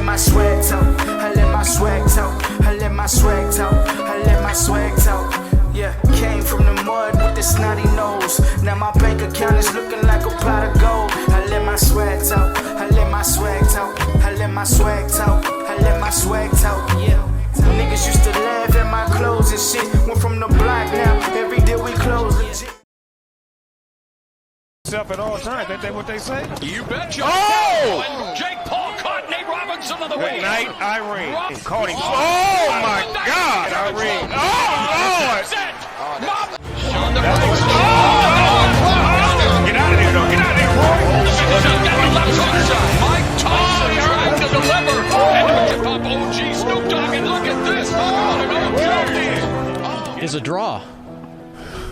my swag talk. I let my swag talk. I let my swag talk. I let my swag talk. Yeah, came from the mud with the snotty nose. Now my bank account is looking like a pot of gold. I let my swag talk. I let my swag talk. I let my swag talk. I let my swag talk. Yeah. Niggas used to laugh at my clothes and shit. Went from the block now. Every day we close legit. At all times, ain't that what they say? You betcha. Oh! And Jake Paul caught Nate Robinson on the way. Good night, Irene. Caught him. Oh, my God, Irene. Oh, Lord. Sean the brakes. Get out of there, though. Get out of there, Roy. Mike Tyson trying to deliver. And hip hop OG Snoop Dogg. And look at this. Is a draw.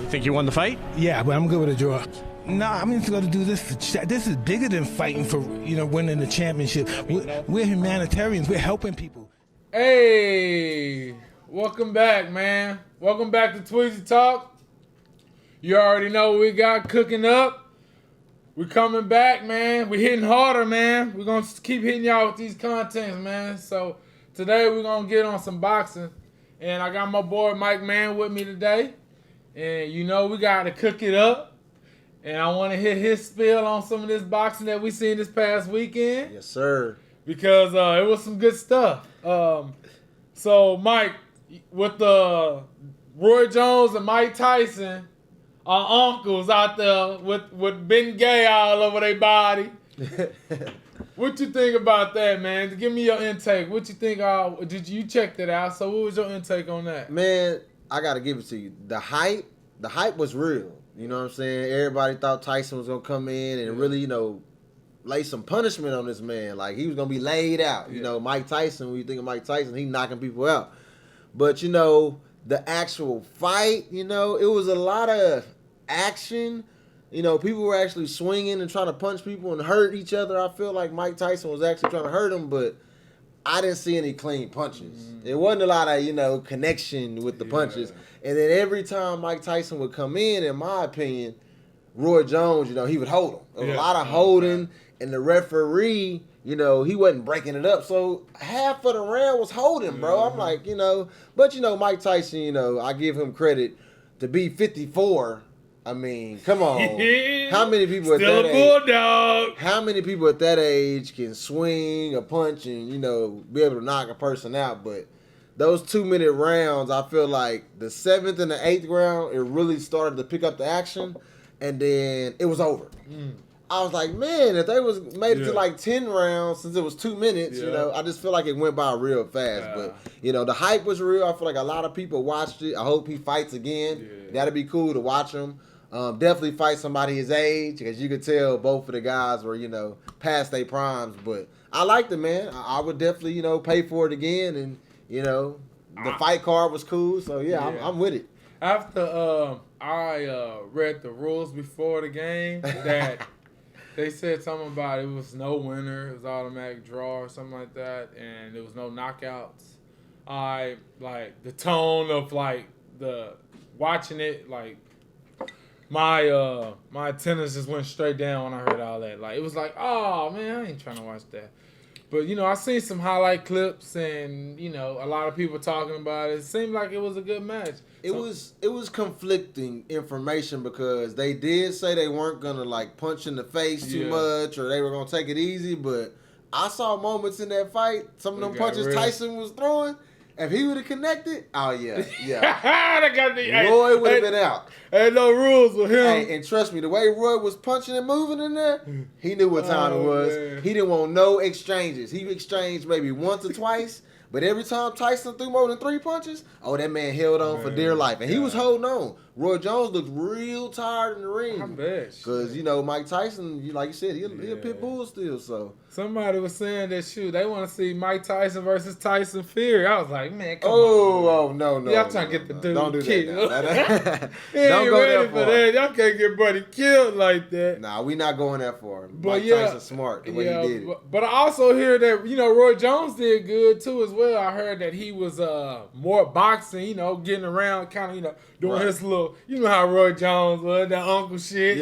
You think you won the fight? Yeah, but I'm good with a draw. Nah, I'm just going to do this for this is bigger than fighting for, winning the championship. We're humanitarians. We're helping people. Hey, welcome back, man. Welcome back to Tweezy Talk. You already know what we got cooking up. We're coming back, man. We're hitting harder, man. We're going to keep hitting y'all with these contents, man. So today we're going to get on some boxing. And I got my boy Mike Mann with me today. And we got to cook it up. And I want to hit his spiel on some of this boxing that we seen this past weekend. Yes, sir. Because it was some good stuff. So, Mike, with Roy Jones and Mike Tyson, our uncles out there with Ben Gay all over their body. What you think about that, man? Give me your intake. What you think? Did you check that out? So, what was your intake on that? Man, I got to give it to you. The hype was real. You know what I'm saying? Everybody thought Tyson was going to come in and really, lay some punishment on this man. Like, he was going to be laid out. Yeah. Mike Tyson, when you think of Mike Tyson, he knocking people out. But, the actual fight, it was a lot of action. People were actually swinging and trying to punch people and hurt each other. I feel like Mike Tyson was actually trying to hurt him, but I didn't see any clean punches. Mm-hmm. It wasn't a lot of, connection with the punches. And then every time Mike Tyson would come in my opinion, Roy Jones, he would hold him. There was a lot of holding, and the referee, he wasn't breaking it up. So half of the round was holding, bro. I'm like, but Mike Tyson, I give him credit to be 54. I mean, come on. How many people Still at that a bulldog. age? How many people at that age can swing a punch and be able to knock a person out? But those 2-minute rounds, I feel like the 7th and the 8th round, it really started to pick up the action, and then it was over. I was like, man, if they made it to like 10 rounds, since it was 2 minutes, I just feel like it went by real fast. But the hype was real. I feel like a lot of people watched it. I hope he fights again. That'd be cool to watch him. Definitely fight somebody his age, because you could tell both of the guys were, past their primes. But I liked it, man. I would definitely, pay for it again. And, the fight card was cool. So, I'm with it. After I read the rules before the game, that they said something about it was no winner, it was automatic draw or something like that, and there was no knockouts. I, like, the tone of, like, the watching it, like, my attendance just went straight down when I heard all that. Like, it was like, oh, man, I ain't trying to watch that. But, I seen some highlight clips and, a lot of people talking about it. It seemed like it was a good match. It was conflicting information, because they did say they weren't going to, like, punch in the face too much, or they were going to take it easy. But I saw moments in that fight, some of them punches Tyson was throwing. If he would have connected, oh, yeah. Roy would have been out. Ain't no rules with him. Hey, and trust me, the way Roy was punching and moving in there, he knew what time it was. Man. He didn't want no exchanges. He exchanged maybe once or twice, but every time Tyson threw more than 3 punches, that man held on for dear life. And he was holding on. Roy Jones looked real tired in the ring. I bet. Because, Mike Tyson, like you said, he a pit bull still, so. Somebody was saying that, they want to see Mike Tyson versus Tyson Fury. I was like, man, come on. No. Y'all trying to get the dude don't do killed. That. Don't go ready for that. Y'all can't get Buddy killed like that. Nah, we not going that far. But Mike Tyson's smart the way he did it. But I also hear that, Roy Jones did good too as well. I heard that he was more boxing, getting around, kind of, doing his little, how Roy Jones was, that uncle shit,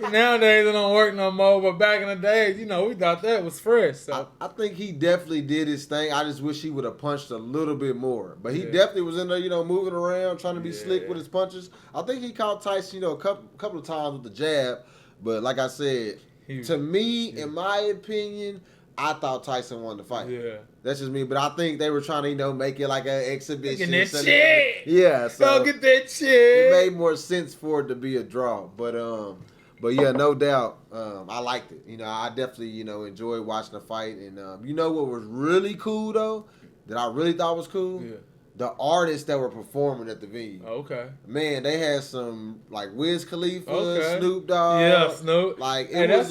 Nowadays it don't work no more, but back in the days, you know, we thought that was fresh. So I think he definitely did his thing. I just wish he would have punched a little bit more. But he definitely was in there, you know, moving around, trying to be slick with his punches. I think he caught Tyson, you know, a couple of times with the jab. But like I said, to me, in my opinion, I thought Tyson won the fight. Yeah. That's just me. But I think they were trying to, you know, make it like an exhibition. Get that shit. Yeah. So go get that shit. It made more sense for it to be a draw. But yeah, no doubt, I liked it. You know, I definitely, you know, enjoyed watching the fight. And you know what was really cool though, that I really thought was cool? Yeah. The artists that were performing at the venue. Okay. Man, they had some like Wiz Khalifa, Snoop Dogg. Yeah, Snoop. Like that's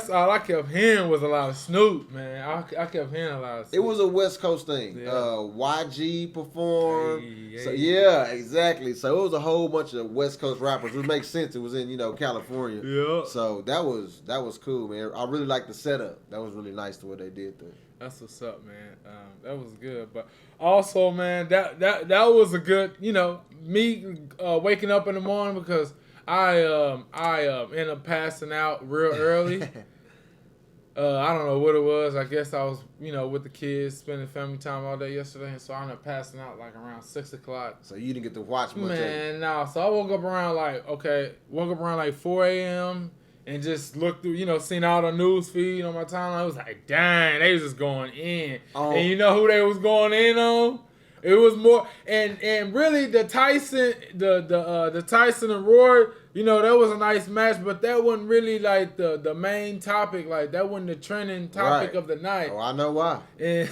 all I kept hearing was a lot of Snoop, man. I kept hearing a lot of Snoop. It was a West Coast thing. Yeah. YG performed. Hey. So yeah, exactly. So it was a whole bunch of West Coast rappers. It makes sense. It was in, you know, California. Yeah. So that was cool, man. I really liked the setup. That was really nice to what they did there. That's what's up, man. That was good. But also, man, that was a good, you know, me waking up in the morning because I ended up passing out real early. I don't know what it was. I guess I was, you know, with the kids, spending family time all day yesterday, and so I ended up passing out like around 6 o'clock. So you didn't get to watch much. Man, no. So I woke up around like 4 a.m. and just looked through, you know, seen all the news feed on my timeline. I was like, dang, they was just going in. And you know who they was going in on? It was more, and really the Tyson, the Tyson and Roy, you know, that was a nice match, but that wasn't really like the main topic. Like that wasn't the trending topic of the night. Oh, I know why. And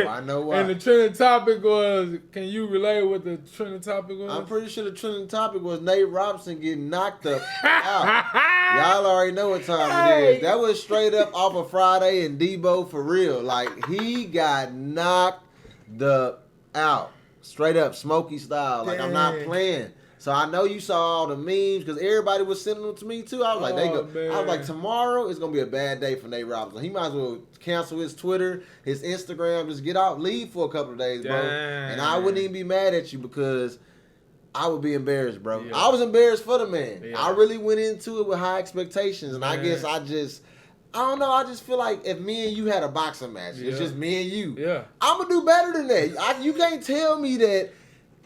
I know why. And the trending topic was, can you relate what the trending topic was? I'm pretty sure the trending topic was Nate Robinson getting knocked the out. Y'all already know what time it is. That was straight up off of Friday and Debo for real. Like he got knocked the out. Straight up Smokey style. Like I'm not playing. So I know you saw all the memes because everybody was sending them to me too. I was like, I was like, tomorrow is gonna be a bad day for Nate Robinson. He might as well cancel his Twitter, his Instagram, just get out, leave for a couple of days, bro. And I wouldn't even be mad at you because I would be embarrassed, bro. Yeah. I was embarrassed for the man. Yeah. I really went into it with high expectations, and I guess I don't know. I just feel like if me and you had a boxing match, it's just me and you. Yeah. I'm gonna do better than that. You can't tell me that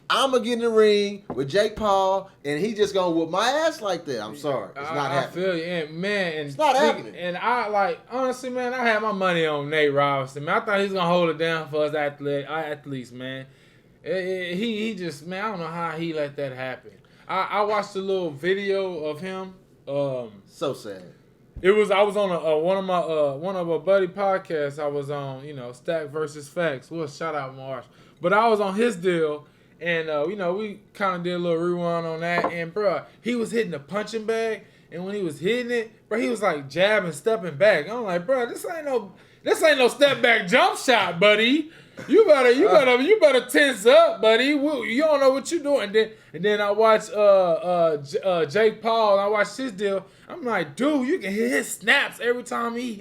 I'm gonna get in the ring with Jake Paul and he just gonna whoop my ass like that. I'm sorry, it's not happening. I feel you, and man, and it's not happening. And I like honestly, man, I had my money on Nate Robinson. Man, I thought he was gonna hold it down for us athletes, man. He just, man, I don't know how he let that happen. I watched a little video of him. So sad. I was on one of our buddy podcasts. I was on, you know, Stack versus Facts. Well, shout out Marsh. But I was on his deal, and you know, we kind of did a little rewind on that. And bro, he was hitting the punching bag, and when he was hitting it, bro, he was like jabbing, stepping back. I'm like, bro, this ain't no step back jump shot, buddy. You better tense up, buddy. You don't know what you're doing. And then I watched Jake Paul, and I watched his deal. I'm like, dude, you can hit his snaps every time he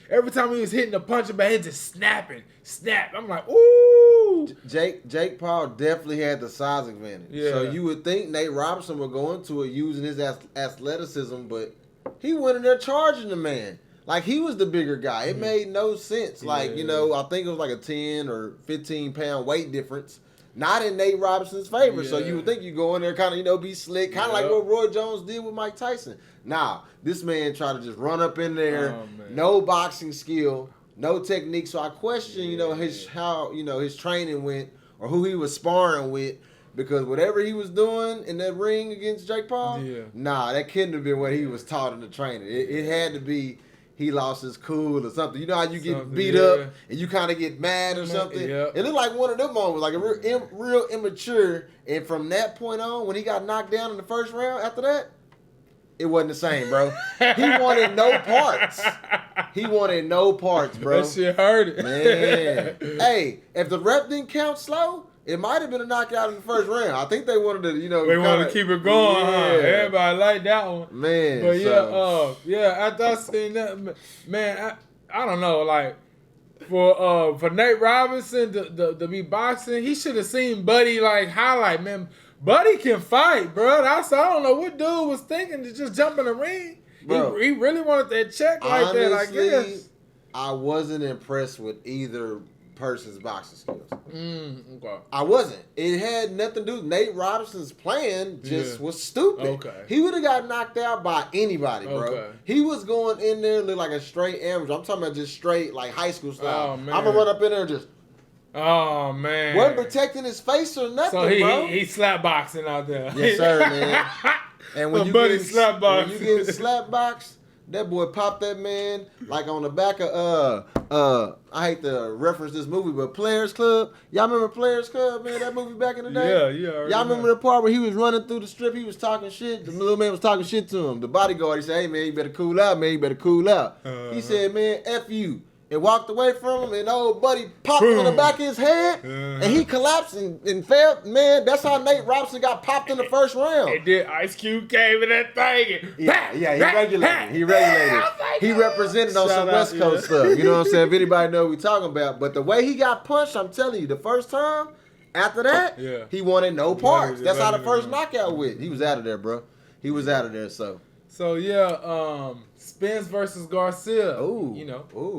was hitting the punching bag, he just snap. I'm like, ooh. Jake Paul definitely had the size advantage. Yeah. So you would think Nate Robinson would go into it using his athleticism, but he went in there charging the man. Like, he was the bigger guy. It made no sense. Like, you know, I think it was like a 10 or 15-pound weight difference. Not in Nate Robinson's favor. Yeah. So you would think you go in there kind of, you know, be slick. Kind of like what Roy Jones did with Mike Tyson. Nah, this man tried to just run up in there. No boxing skill. No technique. So I question, you know, his training went or who he was sparring with. Because whatever he was doing in that ring against Jake Paul, nah, that couldn't have been what he was taught in the training. It had to be he lost his cool or something. You know how you get beat up and you kind of get mad or something? It looked like one of them moments, like a real immature. And from that point on, when he got knocked down in the first round, after that, it wasn't the same, bro. He wanted no parts. He wanted no parts, bro. That shit hurt it. Man. Hey, if the rep didn't count slow, it might have been a knockout in the first round. I think they wanted to, you know. They wanted to keep it going, huh? Everybody liked that one. Man. But after I seen that, man, I don't know, like, for Nate Robinson to be boxing, he should have seen Buddy, like, highlight, man. Buddy can fight, bro. I don't know what dude was thinking to just jump in the ring. Bro, he really wanted that check like that, I guess. I wasn't impressed with either person's boxing skills. Okay. I wasn't. It had nothing to do. Nate Robinson's plan just was stupid. Okay. He would have got knocked out by anybody, bro. Okay. He was going in there look like a straight amateur. I'm talking about just straight like high school style. Oh, man. I'm gonna run up in there and just. Oh man. Wasn't protecting his face or nothing, So bro. he slap boxing out there. Yes, sir, man. And when you get slap box, that boy popped that man like on the back of I hate to reference this movie, but Players Club. Y'all remember Players Club, man? That movie back in the day. Yeah. Y'all remember the part where he was running through the strip? He was talking shit. The little man was talking shit to him. The bodyguard, he said, "Hey man, you better cool out, man. You better cool out." He said, "Man, F you." And walked away from him, and old buddy popped him in the back of his head, and he collapsed and fell. Man, that's how Nate Robinson got popped in the first round. And then Ice Cube came in that thing. He regulated. He represented on some West Coast stuff. You know what I'm saying? If anybody know what we talking about. But the way he got punched, I'm telling you, the first time, after that, he wanted no parts. That's how the first knockout went. He was out of there, bro. He was out of there, so. So Spence versus Garcia.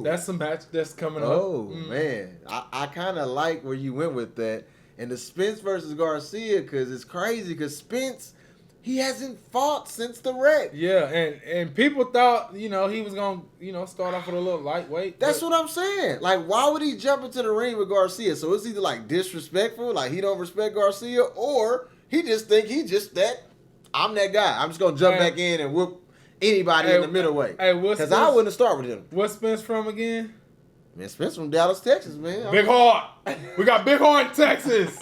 That's a match that's coming up. Oh man, I kind of like where you went with that, and the Spence versus Garcia because it's crazy because Spence he hasn't fought since the wreck. Yeah, and people thought he was gonna start off with a little lightweight. That's what I'm saying. Like, why would he jump into the ring with Garcia? So it's either like disrespectful, like he don't respect Garcia, or he just think he just that. I'm that guy. I'm just gonna jump back in and whoop anybody in the middleweight. Because I wouldn't have started with him. What's Spence from again? Man, Spence from Dallas, Texas, man. Big Heart. We got Big Heart in Texas.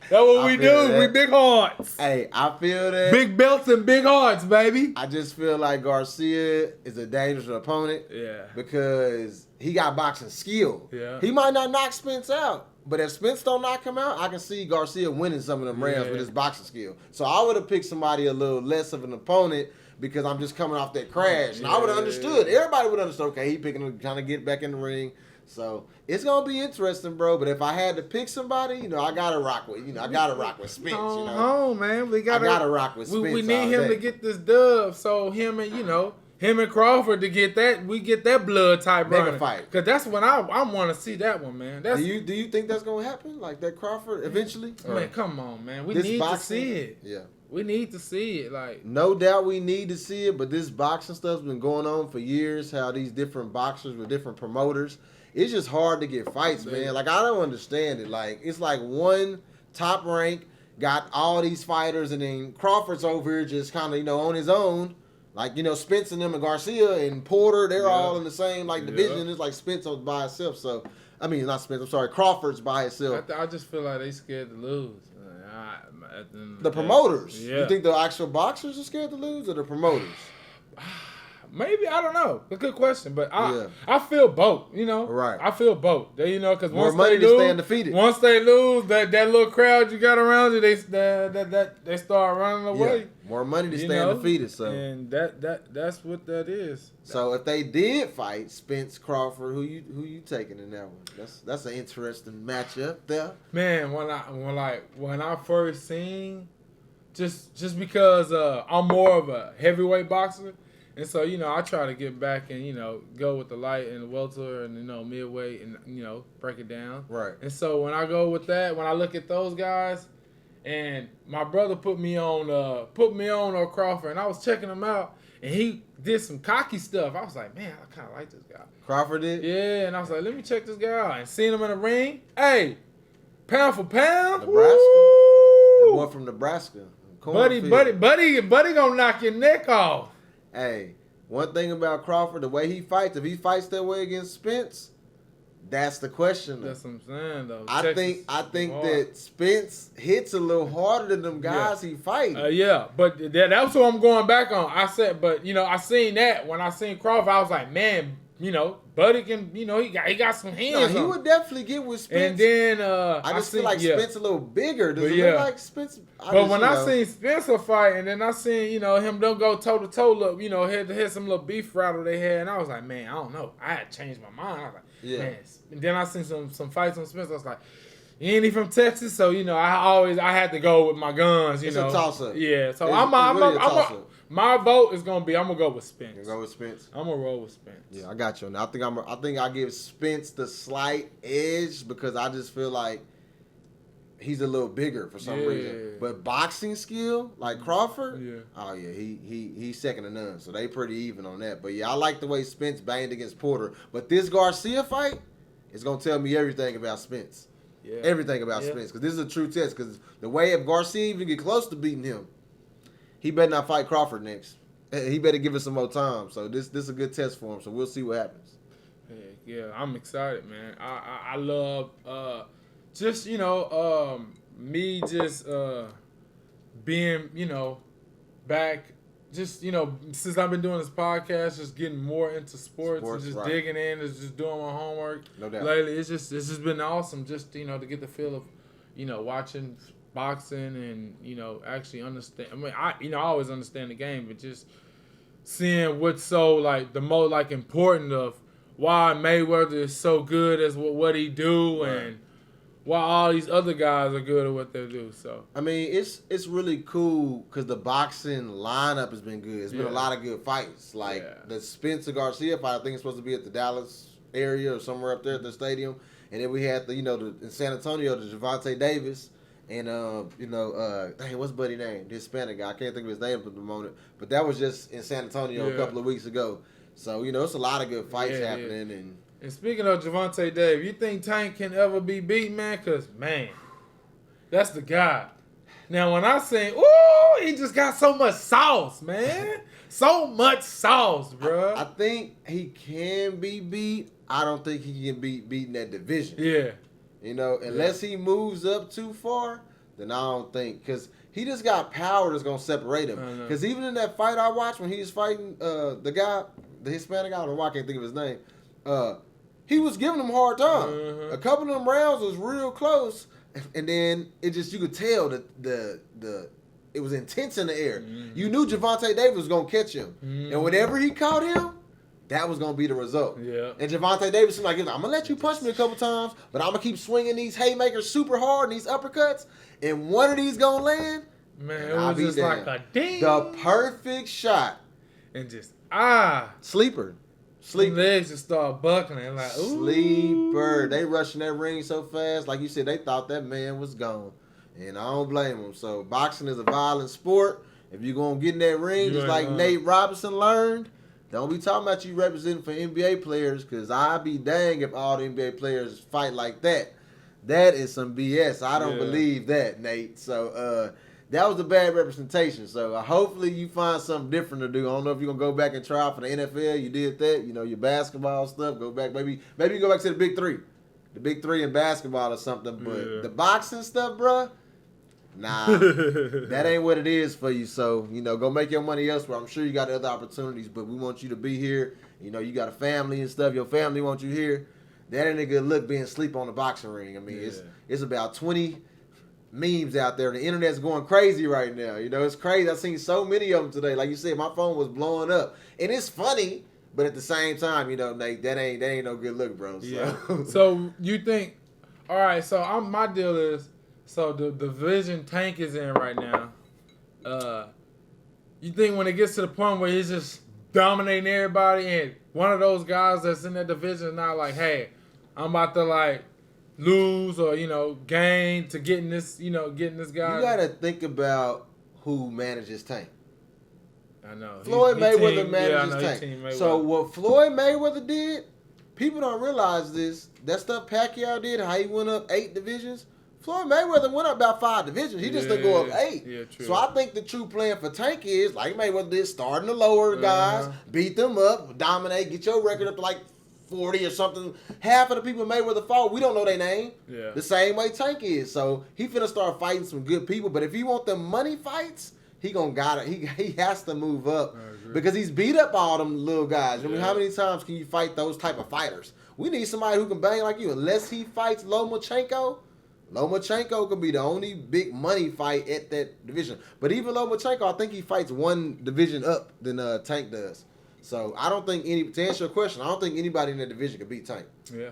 That's what we do. That. We big hearts. Hey, I feel that. Big belts and big hearts, baby. I just feel like Garcia is a dangerous opponent. Yeah. Because he got boxing skill. Yeah. He might not knock Spence out. But if Spence don't knock him out, I can see Garcia winning some of them rounds with his boxing skill. So I would have picked somebody a little less of an opponent because I'm just coming off that crash. And I would have understood. Everybody would understand, okay, he picking trying to get back in the ring. So it's gonna be interesting, bro. But if I had to pick somebody, I gotta rock with Spence. Oh man, I gotta rock with Spence. We need him to get this dub, so him and Crawford to get that, we get that blood type running. Fight. Cause that's when I want to see that one, man. Do you think that's gonna happen? Like that Crawford eventually? Man, come on, man. We need to see it. Yeah. We need to see it. Like, no doubt we need to see it, but this boxing stuff's been going on for years, how these different boxers with different promoters. It's just hard to get fights, man. Like, I don't understand it. Like, it's like one top rank got all these fighters, and then Crawford's over here just kind of, on his own. Like, Spence and them and Garcia and Porter, they're all in the same, division. It's like Spence by himself. So, I mean, not Spence, I'm sorry, Crawford's by himself. I just feel like they scared to lose. The promoters. Yeah. You think the actual boxers are scared to lose, or the promoters? Maybe, I don't know. A good question, but I feel both. Right. I feel both. Because more money to stay undefeated. Once they lose, that little crowd you got around you, they start running away. Yeah. More money to stay undefeated. So, and that's what that is. So if they did fight Spence Crawford, who you taking in that one? That's an interesting matchup there. Man, when I first seen, just because I'm more of a heavyweight boxer. And so, I try to get back and, go with the light and the welter and, midweight and, break it down. Right. And so when I go with that, when I look at those guys, and my brother put me on Crawford, and I was checking him out, and he did some cocky stuff. I was like, man, I kind of like this guy. Crawford did? Yeah, and I was like, let me check this guy out. And seeing him in the ring, hey, pound for pound. Nebraska. That boy from Nebraska. Buddy gonna knock your neck off. Hey, one thing about Crawford, the way he fights, if he fights that way against Spence, that's the question. That's what I'm saying, though. I think that Spence hits a little harder than them guys he fights. Yeah, but that's what I'm going back on. I said, but I seen that when I seen Crawford, I was like, man, Buddy can, he got some hands. He would definitely get with Spence. And then I just feel like Spence a little bigger. Does it look like Spence? I seen Spencer fight, and then I seen him don't go toe to toe. Look, had some little beef rattle they had, and I was like, man, I don't know. I had changed my mind. I was like, man. And then I seen some fights on Spencer. I was like, ain't he from Texas? So I had to go with my guns. It's a toss-up. Yeah. So It's really a toss-up. my vote is gonna be I'm gonna go with Spence. You go with Spence. I'm gonna roll with Spence. Yeah, I got you. And I think I give Spence the slight edge because I just feel like he's a little bigger for some reason. But boxing skill, like Crawford, oh yeah, he's second to none. So they pretty even on that. But yeah, I like the way Spence banged against Porter. But this Garcia fight is gonna tell me everything about Spence. Yeah. Everything about Spence, because this is a true test. Because the way if Garcia even get close to beating him, he better not fight Crawford next. He better give us some more time. So this is a good test for him. So we'll see what happens. Yeah, I'm excited, man. I love just me just being back. Just since I've been doing this podcast, just getting more into sports and just digging in, just doing my homework. No doubt. Lately, it's just been awesome. Just to get the feel of watching boxing and actually understand. I mean, I always understand the game, but just seeing what's so the most important of why Mayweather is so good as what he do and why all these other guys are good at what they do. So I mean, it's really cool because the boxing lineup has been good. It's been a lot of good fights. The Spencer Garcia fight, I think it's supposed to be at the Dallas area or somewhere up there at the stadium. And then we had in San Antonio, the Gervonta Davis and dang, what's buddy name? The Hispanic guy. I can't think of his name at the moment. But that was just in San Antonio a couple of weeks ago. So it's a lot of good fights happening And speaking of Gervonta Davis, you think Tank can ever be beat, man? Because, man, that's the guy. Now, when I say, ooh, he just got so much sauce, man. So much sauce, bro. I think he can be beat. I don't think he can be beaten that division. Yeah. Unless he moves up too far, then I don't think. Because he just got power that's going to separate him. Because even in that fight I watched when he was fighting the guy, the Hispanic guy, I don't know why I can't think of his name. He was giving him a hard time. A couple of them rounds was real close, and then it just you could tell that it was intense in the air. You knew Gervonta Davis was gonna catch him, and whenever he caught him, that was gonna be the result. Yeah. And Gervonta Davis was like, I'm gonna let you punch me a couple times, but I'm gonna keep swinging these haymakers super hard and these uppercuts, and one of these gonna land. Man, it was just like a ding. The perfect shot. And just Sleeper. Legs just start buckling like ooh. Sleeper. They rushing that ring so fast, like you said, they thought that man was gone, and I don't blame them. So boxing is a violent sport. If you're gonna get in that ring, just like Nate Robinson learned, don't be talking about you representing for NBA players, because I'd be dang if all the NBA players fight like that. That is some BS. I don't believe that, Nate. So that was a bad representation. So hopefully you find something different to do. I don't know if you're going to go back and try out for the NFL. You did that. Your basketball stuff. Go back. Maybe you go back to the big three. The big three in basketball or something. But the boxing stuff, bruh, nah. That ain't what it is for you. So, go make your money elsewhere. I'm sure you got other opportunities, but we want you to be here. You got a family and stuff. Your family wants you here. That ain't a good look being asleep on the boxing ring. I mean, it's about 20 memes out there. The internet's going crazy right now. It's crazy. I've seen so many of them today. Like you said, my phone was blowing up. And it's funny, but at the same time, Nate, that ain't no good look, bro. So. Yeah. So you think, all right, so my deal is, so the division Tank is in right now, you think when it gets to the point where he's just dominating everybody and one of those guys that's in that division is not like, hey, I'm about to lose or gain to getting this guy. You gotta think about who manages Tank. I know Floyd Mayweather manages Tank. So what Floyd Mayweather did, people don't realize this. That stuff Pacquiao did, how he went up 8 divisions. Floyd Mayweather went up about 5 divisions. He just didn't go up 8. Yeah, true. So I think the true plan for Tank is like Mayweather did, starting the lower guys, beat them up, dominate, get your record up to 40 or something. Half of the people Mayweather fought, we don't know their name. Yeah. The same way Tank is. So he finna start fighting some good people. But if he want them money fights, he has to move up because he's beat up all them little guys. I mean, how many times can you fight those type of fighters? We need somebody who can bang like you. Unless he fights Lomachenko could be the only big money fight at that division. But even Lomachenko, I think he fights one division up than Tank does. So I don't think to answer your question, I don't think anybody in that division can beat Tank. Yeah.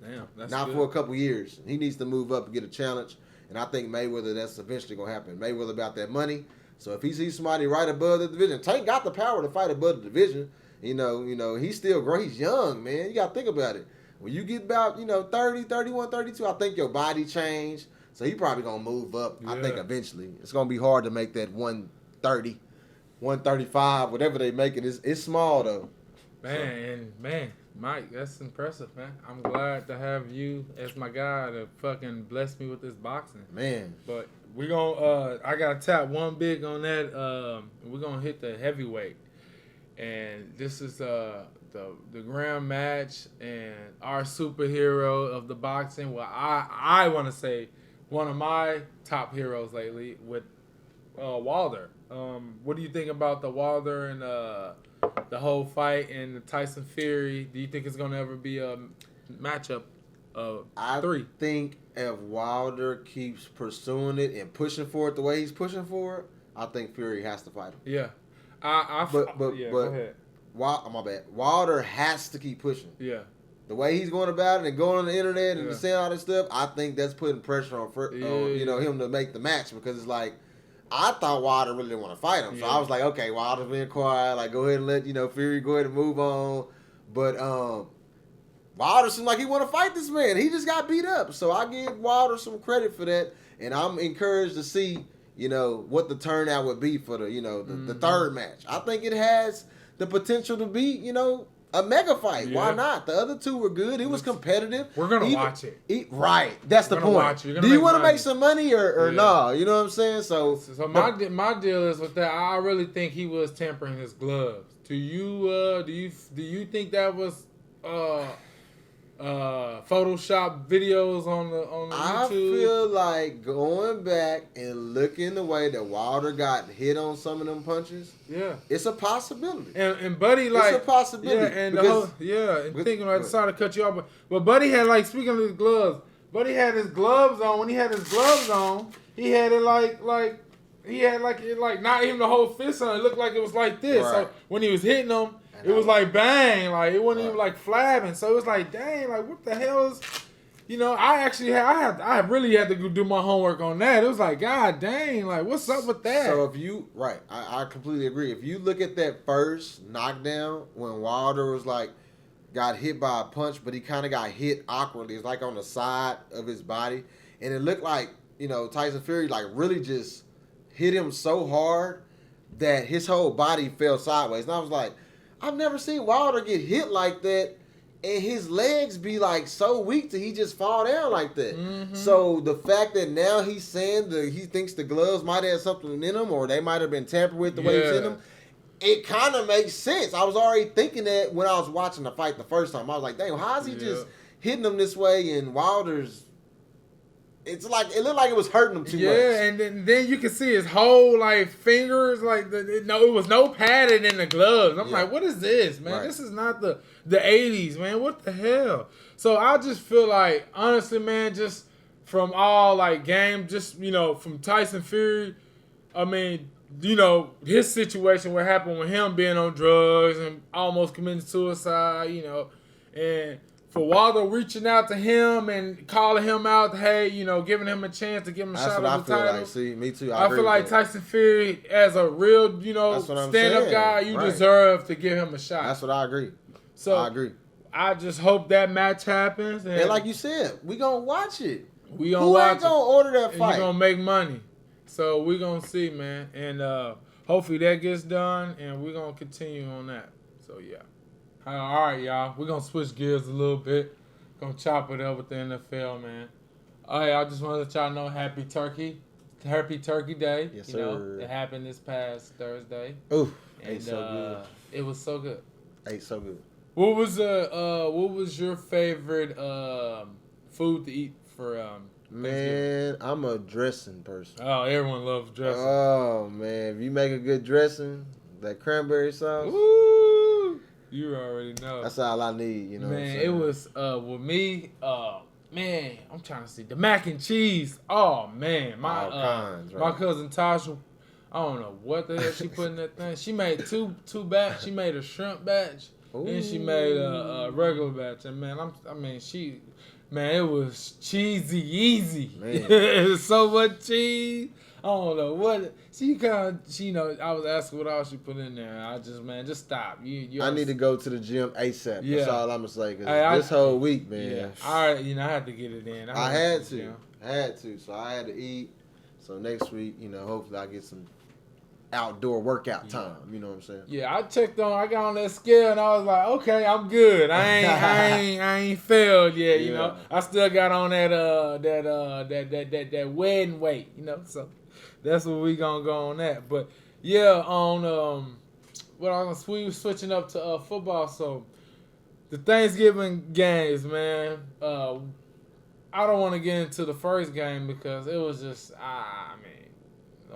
Damn, that's Not good. for a couple years. He needs to move up and get a challenge. And I think Mayweather, that's eventually going to happen. Mayweather about that money. So if he sees somebody right above the division, Tank got the power to fight above the division. You know, he's still great. He's young, man. You got to think about it. When you get about, 30, 31, 32, I think your body changed. So he probably going to move up, I think, eventually. It's going to be hard to make that 130, 135, whatever they make it. It's small, though. Man, Mike, that's impressive, man. I'm glad to have you as my guy to fucking bless me with this boxing. Man. But we're going to, I got to tap one big on that. We're going to hit the heavyweight. And this is the grand match and our superhero of the boxing. Well, I want to say one of my top heroes lately with Wilder. What do you think about the Wilder and the whole fight and the Tyson Fury? Do you think it's gonna ever be a matchup of three? I think if Wilder keeps pursuing it and pushing for it the way he's pushing for it, I think Fury has to fight him. Yeah, But go ahead. My bad. Wilder has to keep pushing. Yeah. The way he's going about it and going on the internet and saying all this stuff, I think that's putting pressure on him to make the match, because it's like, I thought Wilder really didn't want to fight him. So I was like, okay, Wilder's being quiet. Like, go ahead and let, Fury go ahead and move on. But Wilder seemed like he want to fight this man. He just got beat up. So I give Wilder some credit for that. And I'm encouraged to see, what the turnout would be for the third match. I think it has the potential to be, a mega fight. Yeah. Why not? The other two were good. It was competitive. We're going to watch it. Right. That's the point. Watch it. Do you want to make some money or no? You know what I'm saying? So my deal is with that. I really think he was tampering his gloves. Do you think that was Photoshop videos on the YouTube? I feel like going back and looking the way that Wilder got hit on some of them punches. Yeah, it's a possibility. And Buddy, like, it's a possibility. Yeah, and thinking, I decided to cut you off, but Buddy had, like, speaking of his gloves, Buddy had his gloves on. When he had his gloves on, he had it like not even the whole fist on. It looked like it was like this. Right. So when he was hitting them, it was like bang, like it wasn't even like flabbing. So it was like, dang, like what the hell is, I really had to go do my homework on that. It was like, god dang, like what's up with that? So if you I completely agree. If you look at that first knockdown when Wilder was like got hit by a punch, but he kind of got hit awkwardly. It's like on the side of his body, and it looked like Tyson Fury like really just hit him so hard that his whole body fell sideways. And I was like, I've never seen Wilder get hit like that and his legs be like so weak that he just fall down like that. Mm-hmm. So the fact that now he's saying that he thinks the gloves might have something in them, or they might have been tampered with the way he's in them, it kind of makes sense. I was already thinking that when I was watching the fight the first time. I was like, dang, how is he just hitting them this way? And Wilder's, it looked like it was hurting him too much. Yeah, and then you can see his whole like fingers, like it was no padding in the gloves. I'm like, what is this, man? Right. This is not the 80s, man. What the hell? So I just feel like, honestly, man, just from all like game, just from Tyson Fury, I mean, his situation, what happened with him being on drugs and almost committing suicide, and for Wilder reaching out to him and calling him out, hey, giving him a chance to give him a shot at the title. Like. See, me too. I feel like Tyson Fury, as a real, stand-up guy, you deserve to give him a shot. That's what I agree. So I agree. I just hope that match happens. And like you said, we gonna watch it. We gonna watch it. Who ain't gonna order that fight? And you gonna make money. So we gonna see, man. And hopefully that gets done, and we're gonna continue on that. So yeah. All right, y'all. We're going to switch gears a little bit. Going to chop it up with the NFL, man. All right, I just want to let y'all know Happy Turkey Day. Yes, sir. It happened this past Thursday. Ooh, and so good. It was so good. Ate so good. What was your favorite food to eat for Man, I'm a dressing person. Oh, everyone loves dressing. Oh, man. If you make a good dressing, that cranberry sauce. Woo! You already know. That's all I need, Man, what I'm saying? It was with me. Man, I'm trying to see the mac and cheese. Oh man, my cousin Tasha. I don't know what the hell she put in that thing. She made two batch. She made a shrimp batch, and she made a regular batch. And man, Man, it was cheesy easy. Man. It was so much cheese. I don't know what I was asking what else she put in there. I just, man, just stop. I need to go to the gym ASAP. Yeah. That's all I'm gonna say. Cause Hey, this whole week, man. Yeah, I had to get it in. I had to. So I had to eat. So next week, hopefully I get some outdoor workout time. You know what I'm saying? Yeah, I got on that scale and I was like, okay, I'm good. I ain't failed yet. You know, I still got on that wedding weight. So that's what we gonna go on that. But yeah, on we were switching up to football. So the Thanksgiving games, man. I don't want to get into the first game because it was just, it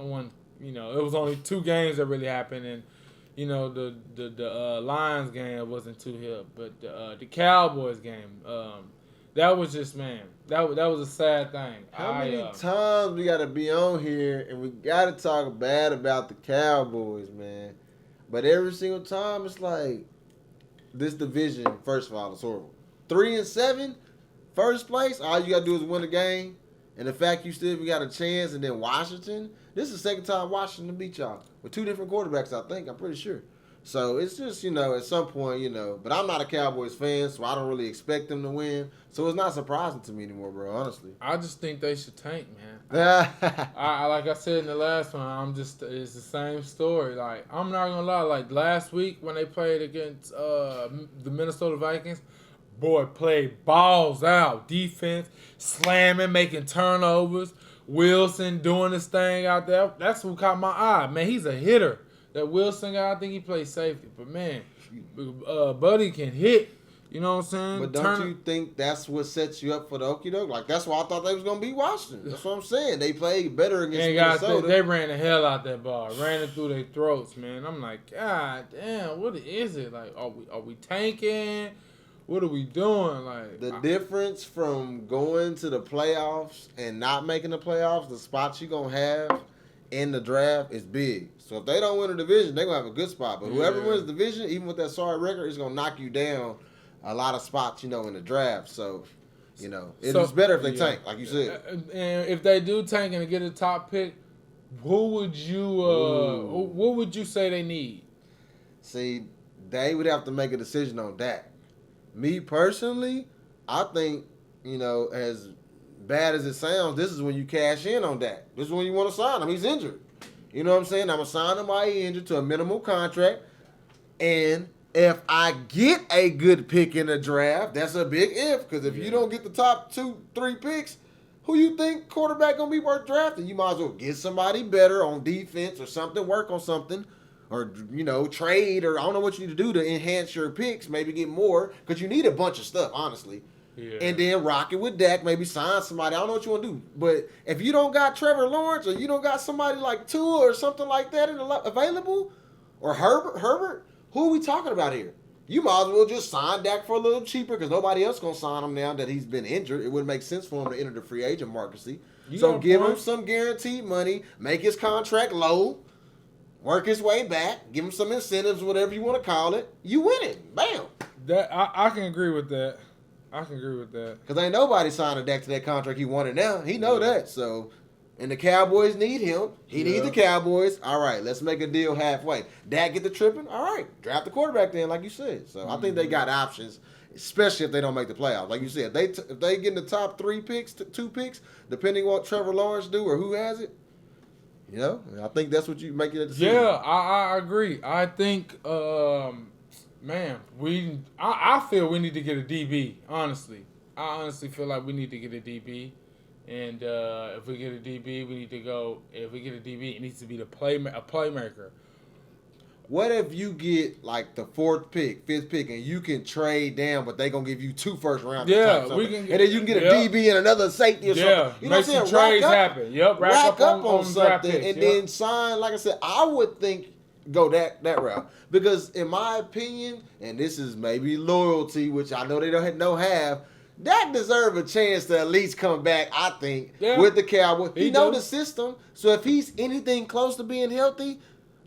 was only 2 games that really happened, and the Lions game wasn't too hip, but the Cowboys game, that was just, man, that was a sad thing. How many times we got to be on here and we got to talk bad about the Cowboys, man? But every single time it's like this division. First of all, it's horrible. 3-7. First place, all you got to do is win the game. And the fact you still got a chance, and then Washington, this is the second time Washington beat y'all. With 2 different quarterbacks, I think. I'm pretty sure. So it's just, at some point, but I'm not a Cowboys fan, so I don't really expect them to win. So it's not surprising to me anymore, bro, honestly. I just think they should tank, man. Like I said in the last one, it's the same story. Like, I'm not going to lie. Like, last week when they played against the Minnesota Vikings, boy, played balls out. Defense, slamming, making turnovers. Wilson doing his thing out there. That's what caught my eye. Man, he's a hitter. That Wilson guy, I think he plays safety. But, man, Buddy can hit. You know what I'm saying? But don't you think that's what sets you up for the okie doke? Like, that's why I thought they was going to beat Washington. That's what I'm saying. They played better against Minnesota. They ran the hell out that ball. Ran it through their throats, man. I'm like, God damn, what is it? Like, are we tanking? What are we doing? Like, the difference from going to the playoffs and not making the playoffs, the spots you're going to have in the draft is big. So if they don't win a division, they're going to have a good spot. But whoever wins the division, even with that sorry record, is going to knock you down a lot of spots, in the draft. So, it's better if they tank, like you said. And if they do tank and get a top pick, what would you say they need? See, they would have to make a decision on that. Me personally, I think, as bad as it sounds, this is when you cash in on that. This is when you want to sign him. He's injured. You know what I'm saying? I'm going to sign him while he's injured to a minimal contract. And if I get a good pick in the draft, that's a big if. Because if you don't get the top 2-3 picks, who you think quarterback going to be worth drafting? You might as well get somebody better on defense or something, work on something. Or, trade, or I don't know what you need to do to enhance your picks, maybe get more, because you need a bunch of stuff, honestly. Yeah. And then rock it with Dak, maybe sign somebody. I don't know what you want to do. But if you don't got Trevor Lawrence, or you don't got somebody like Tua or something like that available, or Herbert, who are we talking about here? You might as well just sign Dak for a little cheaper, because nobody else going to sign him now that he's been injured. It wouldn't make sense for him to enter the free agent market. So give him some guaranteed money, make his contract low, work his way back, give him some incentives, whatever you want to call it. You win it. Bam. That I can agree with that. Because ain't nobody signing Dak to that contract he wanted now. He know that. So, and the Cowboys need him. He needs the Cowboys. All right, let's make a deal halfway. Dak get the tripping? All right, draft the quarterback then, like you said. So, I think they got options, especially if they don't make the playoffs. Like you said, if they get in the top 3 picks, 2 picks, depending on what Trevor Lawrence do or who has it, I think that's what you make it a decision. Yeah, I agree. I think, man, I feel we need to get a DB, honestly. I honestly feel like we need to get a DB. And if we get a DB, we need to go. If we get a DB, it needs to be a playmaker. What if you get like the 4th pick, 5th pick, and you can trade down, but they gonna give you 2 first rounders? Yeah, and then you can get a DB and another safety or something. You know what I'm saying? Trades happen. Yep, rack up on something, picks, and then sign. Like I said, I would think go that route, because in my opinion, and this is maybe loyalty, which I know they don't have. Dak deserve a chance to at least come back, I think, with the Cowboys. He know the system, so if he's anything close to being healthy,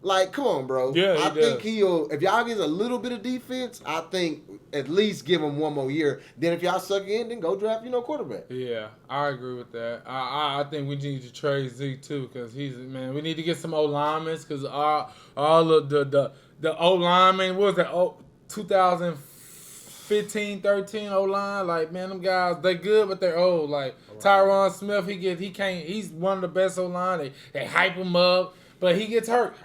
Like, come on, bro. Yeah, I does. think he'll. If y'all get a little bit of defense, I think at least give him one more year. Then if y'all suck in, then go draft, quarterback. Yeah, I agree with that. I think we need to trade Zeke too because man. We need to get some O linemen because all of the O linemen. What was that? 2015, 13 O line. Like, man, them guys they good, but they're old. Like Tyron Smith, he's one of the best O line. They hype him up, but he gets hurt.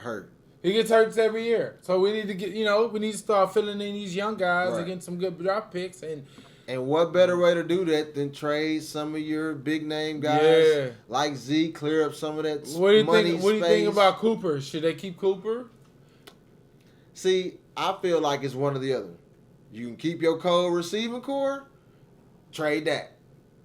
He gets hurt every year. So we need to get, we need to start filling in these young guys and getting some good draft picks. And what better way to do that than trade some of your big name guys like Zeke, clear up some of that money space. What do you think about Cooper? Should they keep Cooper? See, I feel like it's one or the other. You can keep your cold receiving core, trade that.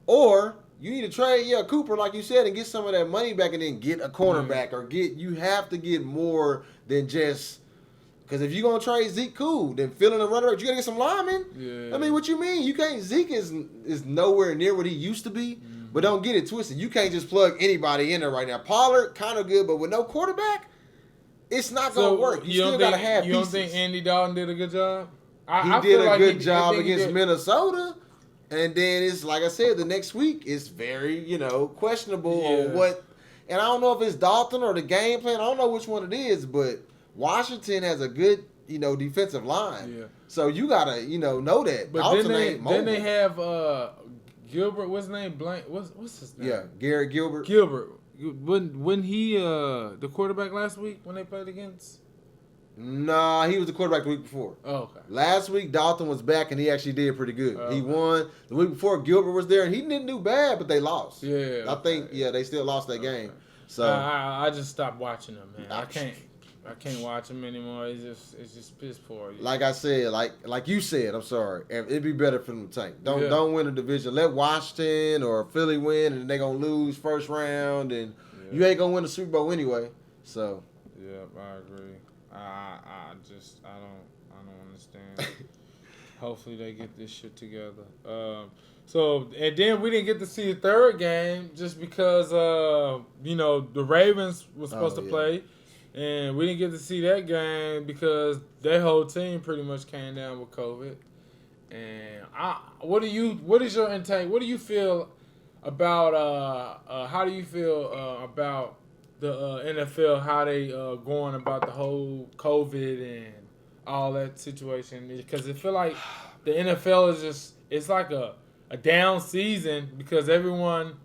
Or you need to trade, Cooper, like you said, and get some of that money back and then get a cornerback or you have to get more than just, because if you're going to trade Zeke, cool, then fill in a runner, you got to get some linemen. Yeah. I mean, what you mean? You can't, Zeke is nowhere near what he used to be, but don't get it twisted. You can't just plug anybody in there right now. Pollard, kind of good, but with no quarterback, it's not going to work. You still got to have pieces. You don't think Andy Dalton did a good job? He did a good job against Minnesota. And then it's like I said, the next week it's very, questionable on what. And I don't know if it's Dalton or the game plan. I don't know which one it is, but Washington has a good, defensive line. Yeah. So you gotta, know that. But then they have Gilbert. What's his name? Blank. What's his name? Yeah, Garrett Gilbert. When he the quarterback last week when they played against. Nah, he was the quarterback the week before. Oh, okay. Last week, Dalton was back, and he actually did pretty good. He won. The week before, Gilbert was there, and he didn't do bad, but they lost. Yeah. I think, they still lost that game. So I just stopped watching them, man. I can't watch them anymore. It's just piss poor. Like I said, like you said, I'm sorry. It'd be better for them to tank. Don't win a division. Let Washington or Philly win, and they're going to lose first round, and you ain't going to win the Super Bowl anyway. So. Yeah, I agree. I don't understand. Hopefully they get this shit together. And then we didn't get to see the third game just because the Ravens was supposed to play, and we didn't get to see that game because their whole team pretty much came down with COVID. And what is your intake? What do you feel about how do you feel about the NFL, how they going about the whole COVID and all that situation? Because I feel like the NFL is just, it's like a down season because everyone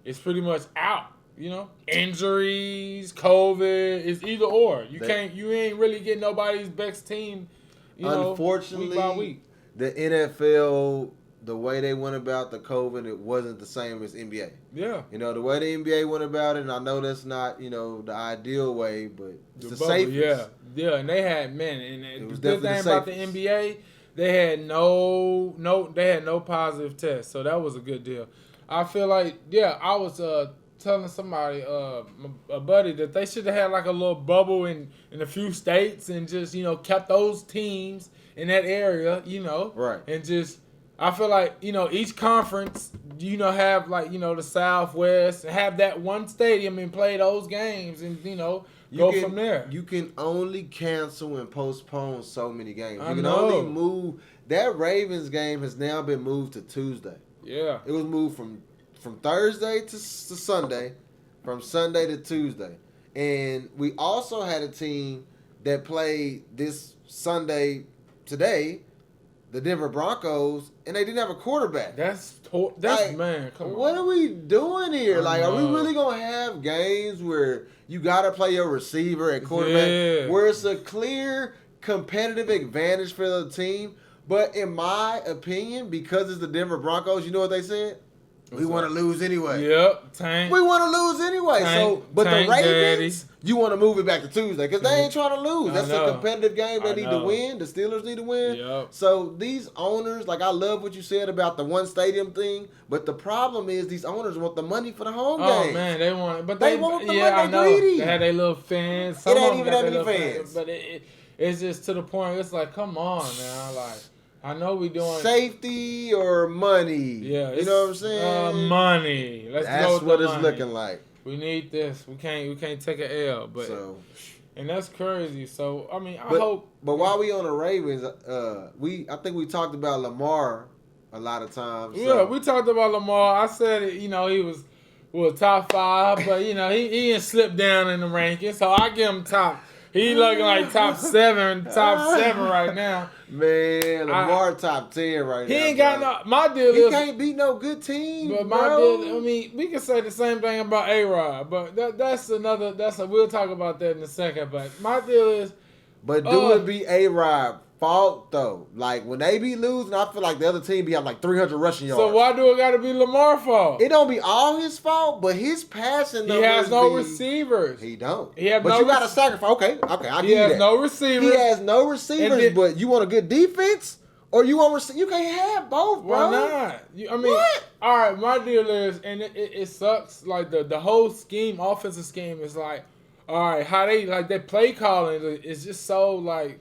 is pretty much out, Injuries, COVID, it's either or. You ain't really getting nobody's best team, unfortunately, week by week. The NFL, the way they went about the COVID, it wasn't the same as NBA. Yeah. The way the NBA went about it, and I know that's not, the ideal way, but it's the safest. Yeah, and they had, and the good thing about the NBA, they had no positive tests, so that was a good deal. I feel like, I was telling somebody, a buddy, that they should have had like a little bubble in a few states and just, kept those teams in that area, Right. And just, I feel like, each conference, have like, the Southwest, have that one stadium and play those games and, go from there. You can only cancel and postpone so many games. You can know. only move. That Ravens game has now been moved to Tuesday. Yeah. It was moved from Thursday to Sunday, from Sunday to Tuesday. And we also had a team that played this Sunday today, the Denver Broncos, and they didn't have a quarterback. That's like, man, come on. What are we doing here? Like, are we really going to have games where you got to play your receiver at quarterback, where it's a clear competitive advantage for the team? But in my opinion, because it's the Denver Broncos, you know what they said? We want to lose anyway. Yep, tank. We want to lose anyway. But the Ravens, daddy. You want to move it back to Tuesday because they ain't trying to lose. That's a competitive game. They need to win. The Steelers need to win. Yep. So these owners, like I love what you said about the one stadium thing, but the problem is these owners want the money for the home game. Oh man, they want it, but they want the money. I know. Greedy. They had their little fans. It ain't even that many fans. But it's just to the point. It's like, come on now, like. I know we doing safety or money. Yeah, you know what I'm saying. Money. That's what it's looking like. We need this. We can't take an L. But And that's crazy. So, I mean, I But hope. while we on the Ravens, I think we talked about Lamar a lot of times. So. Yeah, we talked about Lamar. I said it, he was top 5, but he didn't slip down in the rankings. So I give him top. He looking like top 7 right now. Man, Lamar top 10 right now. He ain't got no. My deal He is can't beat no good team. But my deal, I mean, we can say the same thing about A-Rod, but we'll talk about that in a second. But my deal is, but do it be A-Rod fault though? Like when they be losing, I feel like the other team be have like 300 rushing yards. So why do it got to be Lamar's fault? It don't be all his fault, but his passing. He has no receivers. He don't. He have but no you got to sacrifice. Okay, I give you that. He has no receivers. He has no receivers, but you want a good defense, or you want you can't have both, bro. Why not? I mean, what? All right. My deal is, and it sucks. Like the whole scheme, offensive scheme, is like, all right, how they like that play calling is just so like.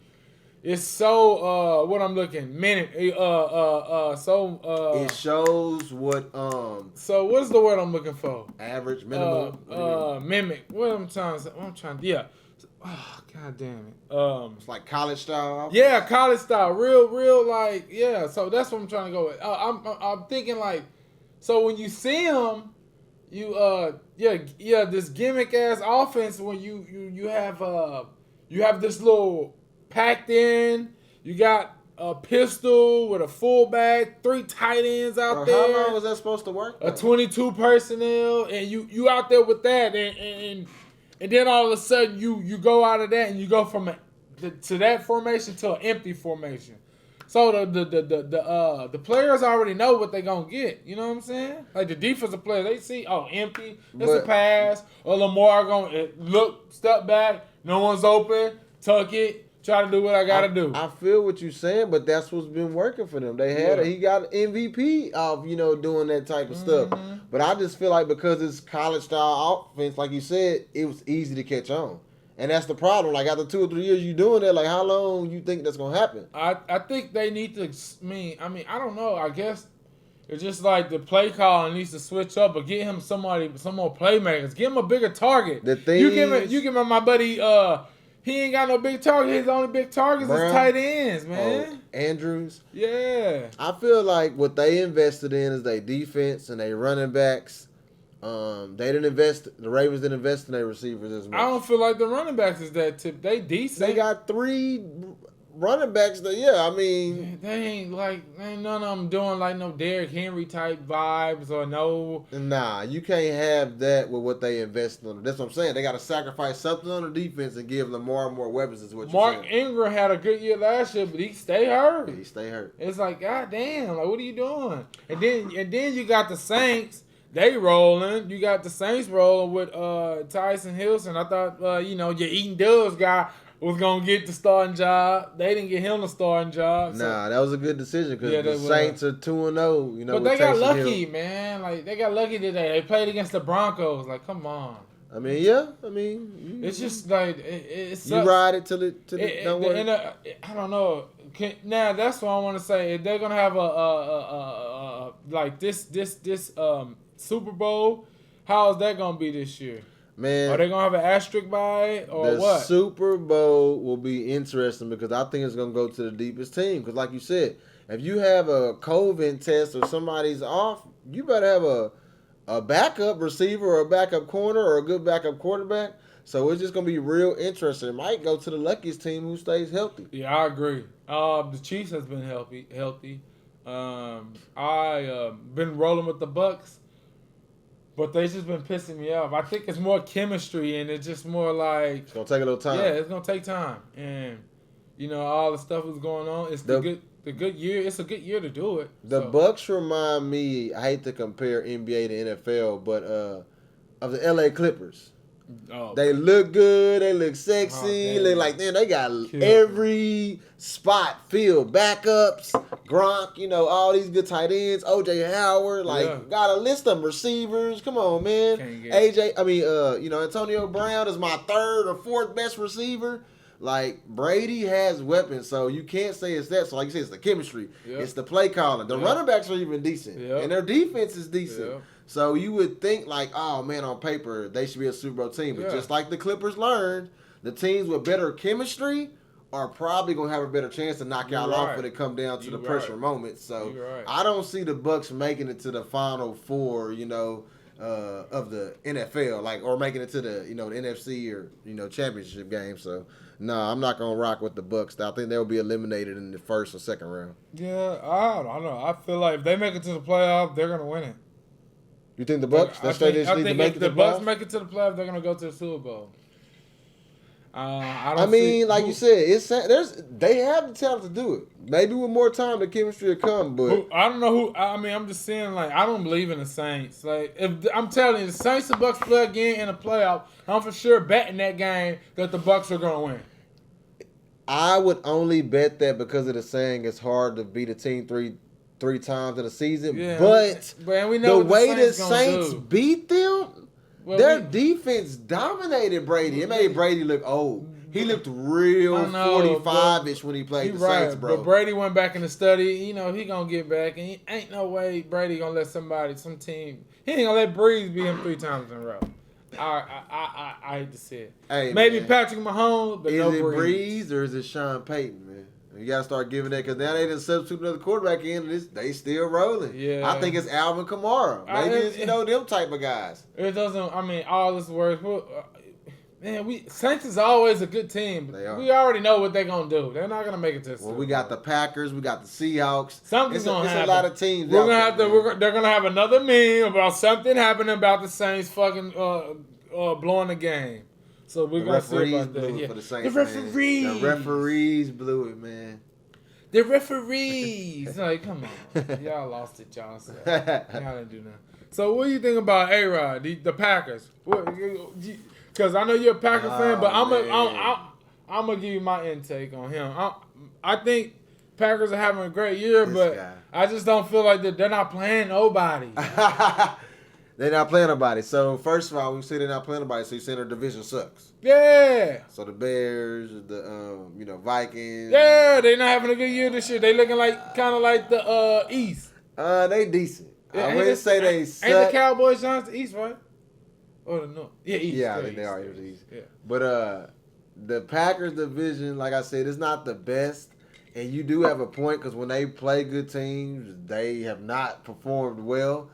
It's so what I'm looking it shows what So what's the word I'm looking for? Average, minimum, mimic. What I'm trying to yeah. Oh, god damn it. It's like college style. Yeah, college style. Real like yeah. So that's what I'm trying to go with. I'm thinking like, so when you see him, you this gimmick ass offense when you have this little packed in. You got a pistol with a fullback, 3 tight ends out there. How long was that supposed to work? A 22 personnel, and you out there with that, and then all of a sudden you go out of that and you go from to that formation to an empty formation. So the players already know what they're gonna get. You know what I'm saying? Like the defensive players, they see empty, it's a pass, or Lamar gonna look, step back, no one's open, tuck it. Try to do what I gotta do. I feel what you're saying, but that's what's been working for them. They had he got MVP off, doing that type of stuff. But I just feel like because it's college style offense, like you said, it was easy to catch on. And that's the problem. Like after 2 or 3 years you doing that, like how long you think that's gonna happen? I think they need to I mean, I don't know. I guess it's just like the play call needs to switch up, but get him some more playmakers. Give him a bigger target. The thing you give him my buddy he ain't got no big target. His only big targets is tight ends, man. Andrews. Yeah. I feel like what they invested in is their defense and their running backs. The Ravens didn't invest in their receivers as much. I don't feel like the running backs is that tip. They decent. They got 3 running backs that, they ain't none of them doing like no Derrick Henry type vibes or no. Nah, you can't have that with what they invested on. That's what I'm saying. They got to sacrifice something on the defense and give Lamar more weapons. Is what you're saying. Mark Ingram had a good year last year, but he stay hurt. It's like, god damn, like what are you doing? And then you got the Saints. They rolling. You got the Saints rolling with Tyson Hilson. I thought your Eaton Dubs guy was going to get the starting job. They didn't get him the starting job. So. Nah, that was a good decision because the Saints are 2-0. But they got lucky, man. Like, they got lucky today. They played against the Broncos. Like, come on. I mean, it's just like, it sucks. You ride it till it don't work. I don't know. Now, that's what I want to say. If they're going to have a like this Super Bowl, how is that going to be this year? Man, are they gonna have an asterisk by it or what? The Super Bowl will be interesting because I think it's gonna go to the deepest team. Because, like you said, if you have a COVID test or somebody's off, you better have a backup receiver or a backup corner or a good backup quarterback. So it's just gonna be real interesting. It might go to the luckiest team who stays healthy. Yeah, I agree. The Chiefs has been healthy. I been rolling with the Bucks. But they just been pissing me off. I think it's more chemistry and it's just more like it's gonna take a little time. Yeah, it's gonna take time. And all the stuff that's going on. It's the good year. It's a good year to do it. The Bucks remind me, I hate to compare NBA to NFL, but of the LA Clippers. Oh, they look good. They look sexy. Look like they got every spot filled. Backups, Gronk, all these good tight ends. OJ Howard, got a list of receivers. Come on, man. Antonio Brown is my 3rd or 4th best receiver. Like, Brady has weapons, so you can't say it's that. So, like you said, it's the chemistry. Yep. It's the play calling. The running backs are even decent. Yep. And their defense is decent. Yep. So you would think like, oh man, on paper they should be a Super Bowl team, but Yeah. just like the Clippers learned, the teams with better chemistry are probably gonna have a better chance to knock y'all off when it come down to the pressure moments. So I don't see the Bucks making it to the Final Four, of the NFL, like, or making it to the the NFC or championship game. So no, I'm not gonna rock with the Bucks. I think they'll be eliminated in the first or second round. Yeah, I don't know. I feel like if they make it to the playoffs, they're gonna win it. You think the Bucks? I think if the Bucks make it to the playoffs, they're gonna go to the Super Bowl. You said, they have the talent to do it. Maybe with more time, the chemistry will come. But I don't know who. I mean, I'm just saying, like, I don't believe in the Saints. Like, if I'm telling you, the Saints and Bucks play again in the playoff, I'm for sure betting that game that the Bucks are gonna win. I would only bet that because of the saying it's hard to beat a team three times in a season. Yeah, but we know the way the Saints beat them, their defense dominated Brady. It made Brady look old. He looked real 45-ish when he played the Saints, bro. But Brady went back in the study. He gonna get back, and ain't no way Brady gonna let some team. He ain't gonna let Breeze beat him 3 times in a row. I hate to say it. Hey, maybe man. Patrick Mahomes, but is no it Breeze. Breeze or is it Sean Payton, man? You gotta start giving that because now they didn't substitute another quarterback in, and they still rolling. Yeah, I think it's Alvin Kamara. Maybe it's them type of guys. It doesn't. I mean, all this work. Man, Saints is always a good team. They are. We already know what they're gonna do. They're not gonna make it to the Super Bowl. We got the Packers, we got the Seahawks. Something's gonna happen. It's a lot of teams. They're gonna have another meme about something happening about the Saints fucking blowing the game. So we're gonna see about that. Yeah. For the Saints, The referees. Man. The referees blew it, man. The referees. Like, come on, y'all lost it, y'all. So y'all didn't do nothing. So what do you think about A-Rod, the Packers? Because I know you're a Packer fan, but I'm gonna give you my intake on him. I think Packers are having a great year, I just don't feel like they're not playing nobody. They're not playing nobody. So first of all, we say they're not playing nobody, so you say their division sucks. Yeah. So the Bears, the Vikings. Yeah, they're not having a good year this year. They looking kind of like the East. They decent. Yeah, I wouldn't say they suck. Ain't the Cowboys Giants the East, right? Or the North? Yeah, East. Yeah, I think they are the East. Yeah. But the Packers division, like I said, is not the best. And you do have a point because when they play good teams, they have not performed well.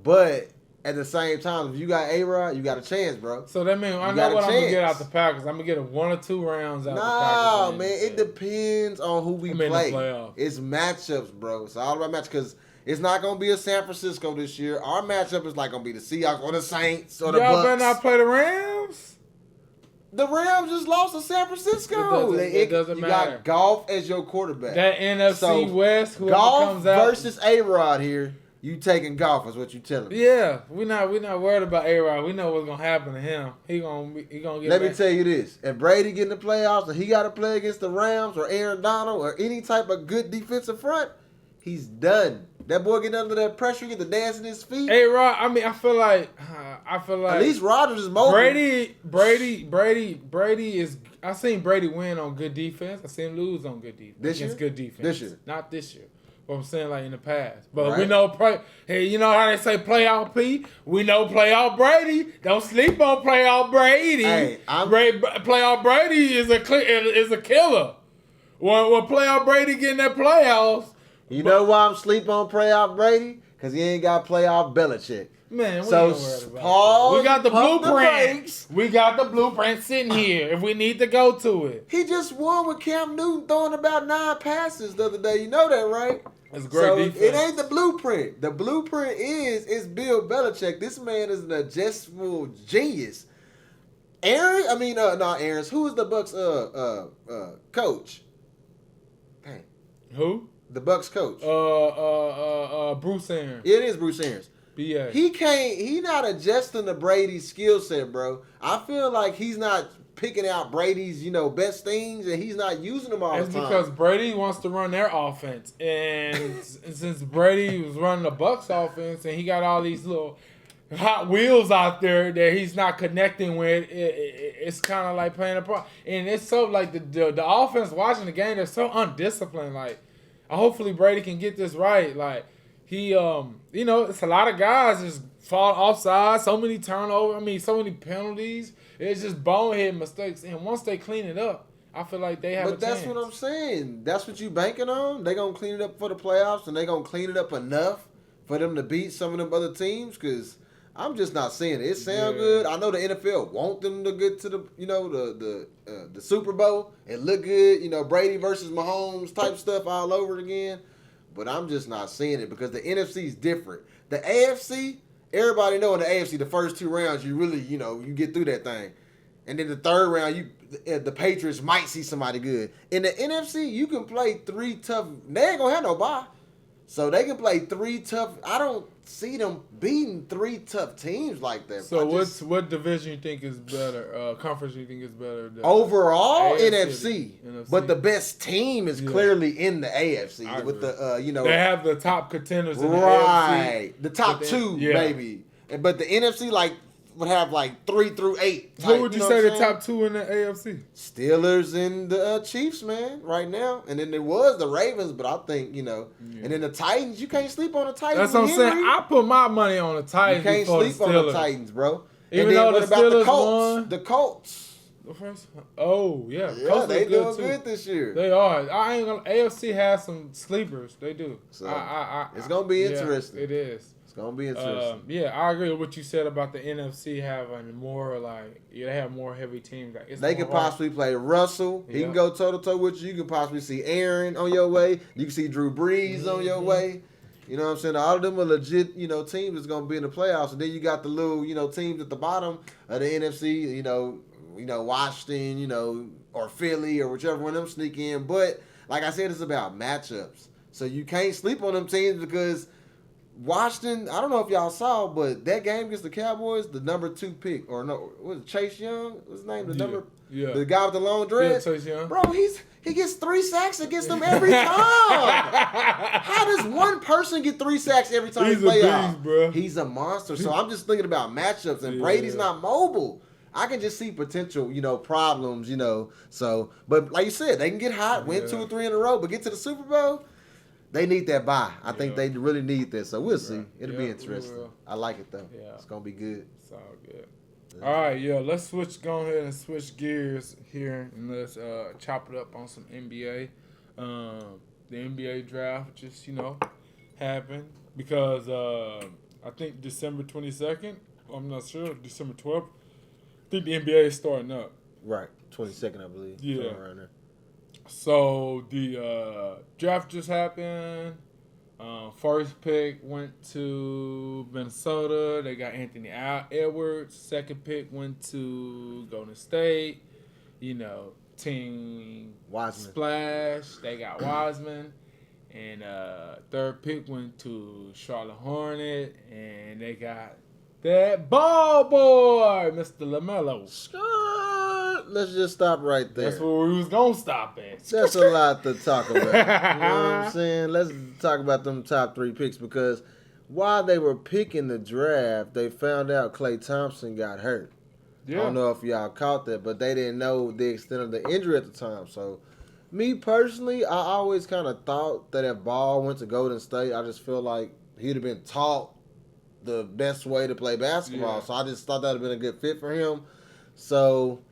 But at the same time, if you got A-Rod, you got a chance, bro. So that means I know what I'm going to get out the Packers. I'm going to get 1 or 2 rounds out the Packers. No, man, it depends on who we play. The it's matchups, bro. It's all about matchups because it's not going to be a San Francisco this year. Our matchup is like going to be the Seahawks or the Saints or the Bucks. Y'all better not play the Rams? The Rams just lost to San Francisco. It doesn't matter. You got Goff as your quarterback. That NFC West, whoever Goff comes out. versus A-Rod here. You taking Goff is what you telling me. Yeah, we're not worried about A-Rod. We know what's gonna happen to him. He gonna get. Let me tell you this: if Brady get in the playoffs and he got to play against the Rams or Aaron Donald or any type of good defensive front, he's done. That boy get under that pressure, get the dance in his feet. A-Rod, I mean, I feel like at least Rodgers is mobile. Brady is. I seen Brady win on good defense. I seen him lose on good defense. This year? Good defense. This year, not this year. But I'm saying like in the past. But right. we know, hey, you know how they say playoff P? We know playoff Brady. Don't sleep on playoff Brady. Hey, playoff Brady is a killer. When playoff Brady get in that playoffs. You know why I'm sleeping on playoff Brady? Because he ain't got playoff Belichick. Man, we so ain't worried about Paul, that. We got the blueprint. Brakes. We got the blueprint sitting here if we need to go to it. He just won with Cam Newton throwing about 9 passes the other day. You know that, right? It's great defense. It ain't the blueprint. The blueprint is Bill Belichick. This man is an adjustable genius. Aaron's. Who is the Bucks coach? Dang. Who? The Bucks coach. Bruce Arians. It is Bruce Arians. BA. He not adjusting to Brady's skill set, bro. I feel like he's not picking out Brady's, best things, and he's not using them all the time. It's because Brady wants to run their offense. And since Brady was running the Bucks offense and he got all these little Hot Wheels out there that he's not connecting with, it's kind of like playing a part. And it's so like the offense watching the game, they're so undisciplined. Like, hopefully Brady can get this right. Like, he, it's a lot of guys just fall offside. So many turnovers. So many penalties. It's just bonehead mistakes. And once they clean it up, I feel like they have a chance. But that's what I'm saying. That's what you banking on. They gonna clean it up for the playoffs, and they gonna clean it up enough for them to beat some of them other teams. Because I'm just not seeing it. It sounds good. I know the NFL want them to get to the Super Bowl and look good. Brady versus Mahomes type stuff all over again. But I'm just not seeing it because the NFC is different. The AFC, everybody know in the AFC, the first 2 rounds you really you get through that thing, and then the third round the Patriots might see somebody good. In the NFC, you can play 3 tough. They ain't gonna have no bye, so they can play 3 tough. I don't see them beating 3 tough teams like that. So what division you think is better? Conference you think is better? Than overall, NFC. But the best team is clearly in the AFC with the they have the top contenders in the AFC. AFC. The top 2 maybe, but the NFC would have 3 through 8. Who would you say the top 2 in the AFC? Steelers and the Chiefs, man, right now. And then there was the Ravens, but I think, and then the Titans, you can't sleep on the Titans. That's what I'm saying. I put my money on the Titans. You can't sleep on the Titans, bro. Even though what the about Steelers the Colts? won. The Colts. The first one? Oh, yeah. Yeah, they doing good this year. They are. I ain't gonna. AFC has some sleepers. They do. So it's gonna be interesting. It is. It's gonna be interesting. I agree with what you said about the NFC having more they have more heavy teams. They could possibly play Russell. He can go toe to toe with you. You can possibly see Aaron on your way. You can see Drew Brees on your way. You know what I'm saying? All of them are legit, teams that's gonna be in the playoffs. And then you got the little, teams at the bottom of the NFC. Washington, or Philly or whichever one of them sneak in. But like I said, it's about matchups. So you can't sleep on them teams because Washington, I don't know if y'all saw, but that game against the Cowboys, the number 2 pick, or no, was it Chase Young? What's his name? The guy with the long dreads? Yeah, Chase Young. Bro, he gets 3 sacks against them every time. How does one person get 3 sacks every time he plays out? Bro. He's a monster. So I'm just thinking about matchups, and Brady's not mobile. I can just see potential, problems, So, but like you said, they can get hot, win 2 or 3 in a row, but get to the Super Bowl. They need that bye. I think they really need that. So we'll see. It'll be interesting. I like it though. Yeah. It's gonna be good. It's all good. All right, let's go ahead and switch gears here and let's chop it up on some NBA. The NBA draft just happened because I think December 22nd. I'm not sure. December 12th. I think the NBA is starting up. Right, 22nd, I believe. Yeah. Somewhere around there. So the draft just happened. First pick went to Minnesota. They got Anthony Edwards. Second pick went to Golden State. Team Wiseman. Splash. They got Wiseman. And third pick went to Charlotte Hornet. And they got that ball boy, Mr. LaMelo. Let's just stop right there. That's where we was going to stop at. That's a lot to talk about. You know what I'm saying? Let's talk about them top 3 picks because while they were picking the draft, they found out Klay Thompson got hurt. Yeah. I don't know if y'all caught that, but they didn't know the extent of the injury at the time. So, me personally, I always kind of thought that if Ball went to Golden State, I just feel like he'd have been taught the best way to play basketball. Yeah. So, I just thought that would have been a good fit for him. So,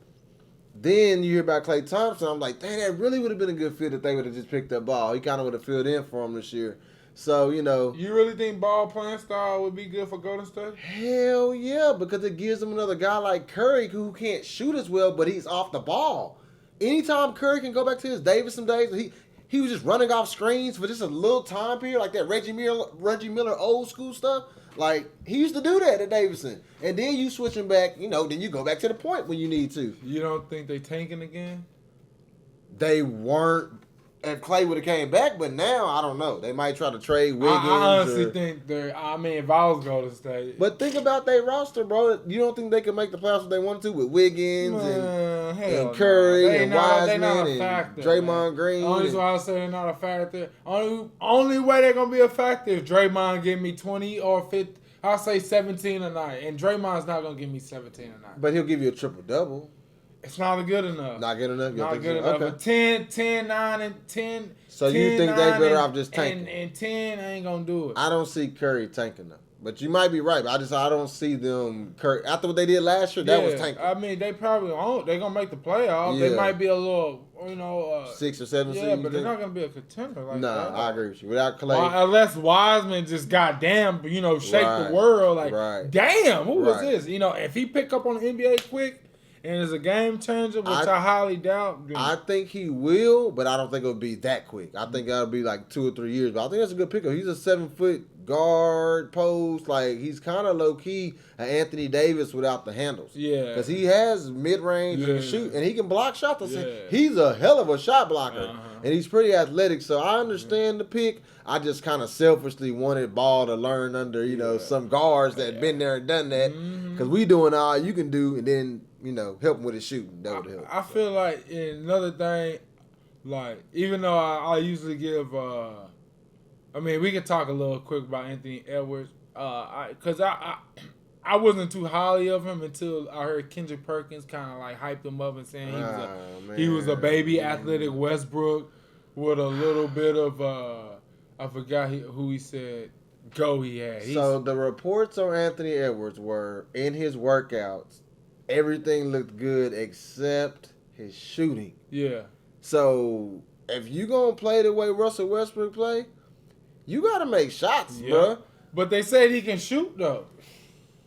then you hear about Klay Thompson. I'm like, dang, that really would have been a good fit if they would have just picked up Ball. He kind of would have filled in for him this year. So, You really think Ball playing style would be good for Golden State? Hell yeah, because it gives them another guy like Curry who can't shoot as well, but he's off the ball. Anytime Curry can go back to his Davidson days, he was just running off screens for just a little time period, like that Reggie Miller old school stuff. Like, he used to do that at Davidson. And then you switch him back, then you go back to the point when you need to. You don't think they tanking again? They weren't if Klay would have came back, but now, I don't know. They might try to trade Wiggins. I honestly think they're, if I was Golden State. But think about their roster, bro. You don't think they can make the playoffs if they wanted to with Wiggins and Curry and Wiseman and Draymond Green? Only reason why I say they're not a factor. Only way they're going to be a factor if Draymond give me 20 or 50. I'll say 17 a night. And Draymond's not going to give me 17 a night. But he'll give you a triple-double. It's not good enough. Not good enough? Not good enough. Okay. But 10, 9, and 10. So you 10, think they 9, better and- off just tanking? And 10 ain't going to do it. I don't see Curry tanking them. But you might be right. But I don't see them Curry. After what they did last year, that was tanking. I mean, they probably won't. They're going to make the playoffs. Yeah. They might be a little, 6 or 7 seed. Yeah, but they're not going to be a contender like that. Nah, I agree with you. Without Clay. Unless Wiseman just goddamn, shake the world. Like, damn, who was this? If he pick up on the NBA quick and is a game changer, which I highly doubt. I think he will, but I don't think it'll be that quick. I think that'll be like 2 or 3 years. But I think that's a good pickup. He's a 7-foot guard post. Like, he's kind of low key an Anthony Davis without the handles. Yeah, because he has mid range and shoot, and he can block shots. He's a hell of a shot blocker, and he's pretty athletic. So I understand the pick. I just kind of selfishly wanted Ball to learn under some guards that had been there and done that, because we doing all you can do, and then help him with his shooting. That would help. I feel like another thing, like even though I usually give. We can talk a little quick about Anthony Edwards, because I wasn't too highly of him until I heard Kendrick Perkins kind of like hyped him up and saying he was a baby athletic Westbrook with a little bit of I forgot who he said go he had. So the reports on Anthony Edwards were in his workouts, everything looked good except his shooting. Yeah. So if you gonna play the way Russell Westbrook play, you gotta make shots, bro. But they said he can shoot though.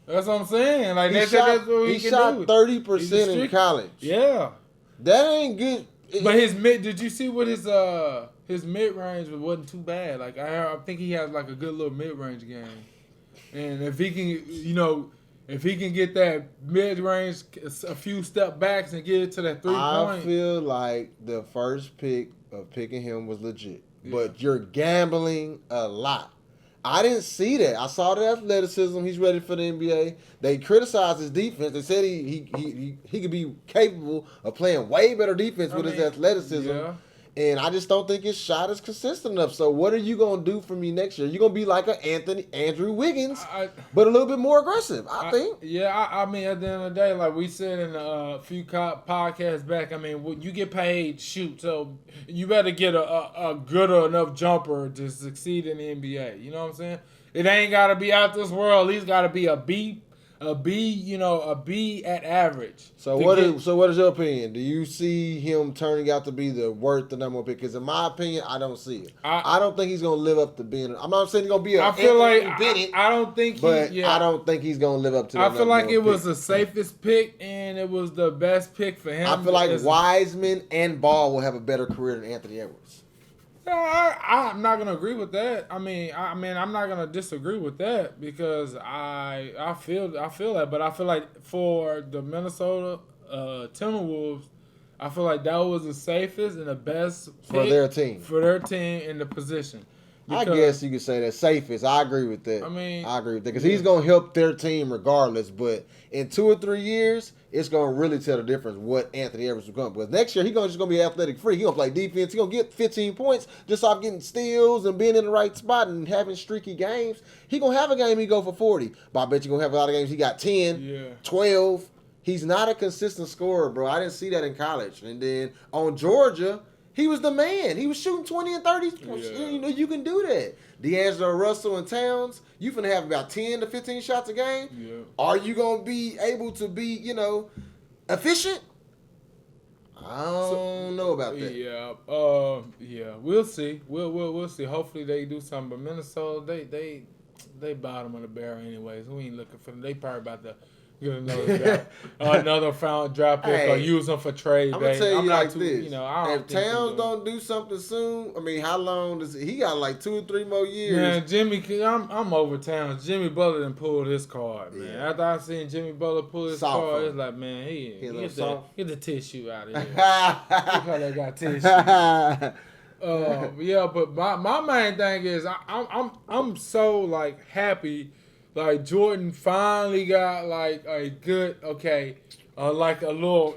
That's what I'm saying. Like he shot 30% in college. Yeah. That ain't good. But did you see what his mid range wasn't too bad. Like I think he has like a good little mid range game. And if he can if he can get that mid range a few step backs and get it to that 3 point. I feel like the first pick of picking him was legit. But you're gambling a lot. I didn't see that. I saw the athleticism. He's ready for the NBA. They criticized his defense. They said he could be capable of playing way better defense with his athleticism. Yeah. And I just don't think his shot is consistent enough. So what are you going to do for me next year? You're going to be like Andrew Wiggins, but a little bit more aggressive, I think. Yeah, I mean, at the end of the day, like we said in a few podcasts back, I mean, when you get paid, shoot. So you better get a good enough jumper to succeed in the NBA. You know what I'm saying? It ain't got to be out this world. At least got to be a B, a B at average. So what is your opinion? Do you see him turning out to be worth the number one pick? Because in my opinion, I don't see it. I don't think he's going to live up to being. I'm not saying he's going to be a. I feel like Bennett, I don't think. I don't think he's going to live up to. I feel like it was the safest pick and it was the best pick for him. I feel like Wiseman and Ball will have a better career than Anthony Edwards. I'm not gonna agree with that. I mean, I'm not gonna disagree with that because I feel that, but I feel like for the Minnesota Timberwolves, I feel like that was the safest and the best for their team in the position. Because, I guess you could say that safest. I agree with that. I agree with that because he's gonna help their team regardless. But in 2 or 3 years, it's gonna really tell the difference what Anthony Edwards will come. Because next year he's just gonna be athletic free. He's gonna play defense. He's gonna get 15 points just off getting steals and being in the right spot and having streaky games. He's gonna have a game he go for 40. But I bet you're gonna have a lot of games he got 10, 12. He's not a consistent scorer, bro. I didn't see that in college. And then on Georgia, he was the man. He was shooting 20 and 30. Yeah. You can do that. D'Angelo Russell and Towns, you finna have about 10 to 15 shots a game. Yeah. Are you going to be able to be, efficient? I don't know about that. Yeah. We'll see. We'll see. Hopefully they do something. But Minnesota, they bottom of the barrel anyways. We ain't looking for them. They probably about to get another draft pick or use them for trade. I'm gonna tell you like this: if Towns don't do something soon, how long does he got? Like 2 or 3 more years. Man, Jimmy, I'm over Towns. Jimmy Butler done pulled his card, man. Yeah. After I seen Jimmy Butler pull his card, it's like, man, get the tissue out of here. Look how they got tissue. But my main thing is I'm so like happy. Like Jordan finally got like a good, like a little,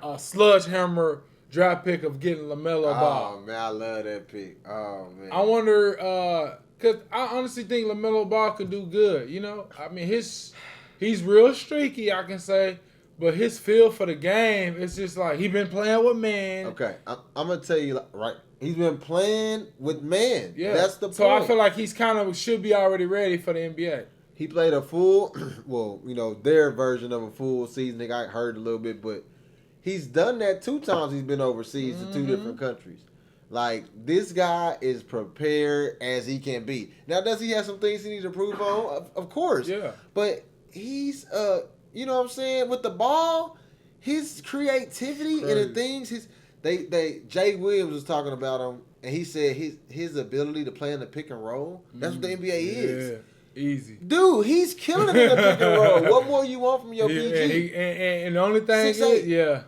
a sledgehammer draft pick of getting LaMelo Ball. Oh man, I love that pick. Oh man. I wonder, cause I honestly think LaMelo Ball could do good. He's real streaky, I can say, But his feel for the game, it's just like he been playing with man. Okay, I'm gonna tell you right. He's been playing with man. Yeah, That's the point. So I feel like he's kind of should be already ready for the NBA. He played a full, well, their version of a full season. They got hurt a little bit, but he's done that 2 times. He's been overseas to 2 different countries. Like, this guy is prepared as he can be. Now, does he have some things he needs to prove on? Of course. Yeah. But he's, you know what I'm saying? With the ball, his creativity and the things, Jay Williams was talking about him, and he said his ability to play in the pick and roll, that's what the NBA is. Yeah. Easy. Dude, he's killing it in the pick and roll. What more you want from your PG? And the only thing 6'8".